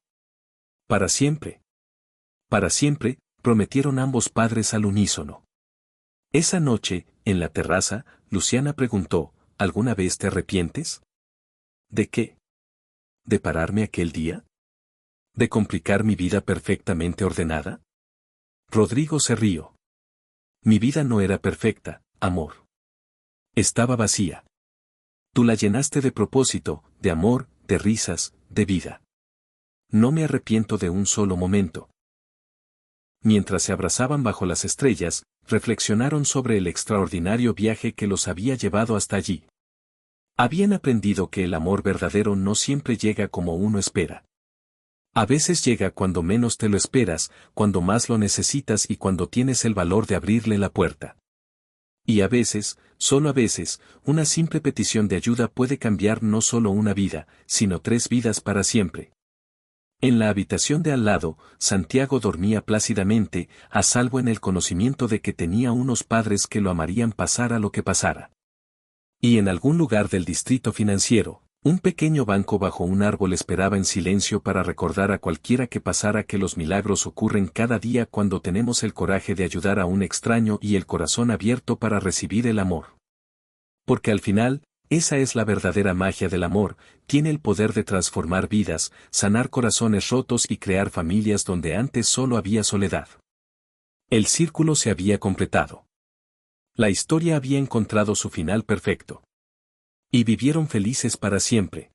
Para siempre. Para siempre, prometieron ambos padres al unísono. Esa noche, en la terraza, Luciana preguntó, ¿alguna vez te arrepientes? ¿De qué? ¿De pararme aquel día? ¿De complicar mi vida perfectamente ordenada? Rodrigo se rió. Mi vida no era perfecta, amor. Estaba vacía. Tú la llenaste de propósito, de amor, de risas, de vida. No me arrepiento de un solo momento. Mientras se abrazaban bajo las estrellas, reflexionaron sobre el extraordinario viaje que los había llevado hasta allí. Habían aprendido que el amor verdadero no siempre llega como uno espera. A veces llega cuando menos te lo esperas, cuando más lo necesitas y cuando tienes el valor de abrirle la puerta. Y a veces, solo a veces, una simple petición de ayuda puede cambiar no solo una vida, sino 3 vidas para siempre. En la habitación de al lado, Santiago dormía plácidamente, a salvo en el conocimiento de que tenía unos padres que lo amarían pasara lo que pasara. Y en algún lugar del distrito financiero, un pequeño banco bajo un árbol esperaba en silencio para recordar a cualquiera que pasara que los milagros ocurren cada día cuando tenemos el coraje de ayudar a un extraño y el corazón abierto para recibir el amor. Porque al final, esa es la verdadera magia del amor, tiene el poder de transformar vidas, sanar corazones rotos y crear familias donde antes solo había soledad. El círculo se había completado. La historia había encontrado su final perfecto. Y vivieron felices para siempre.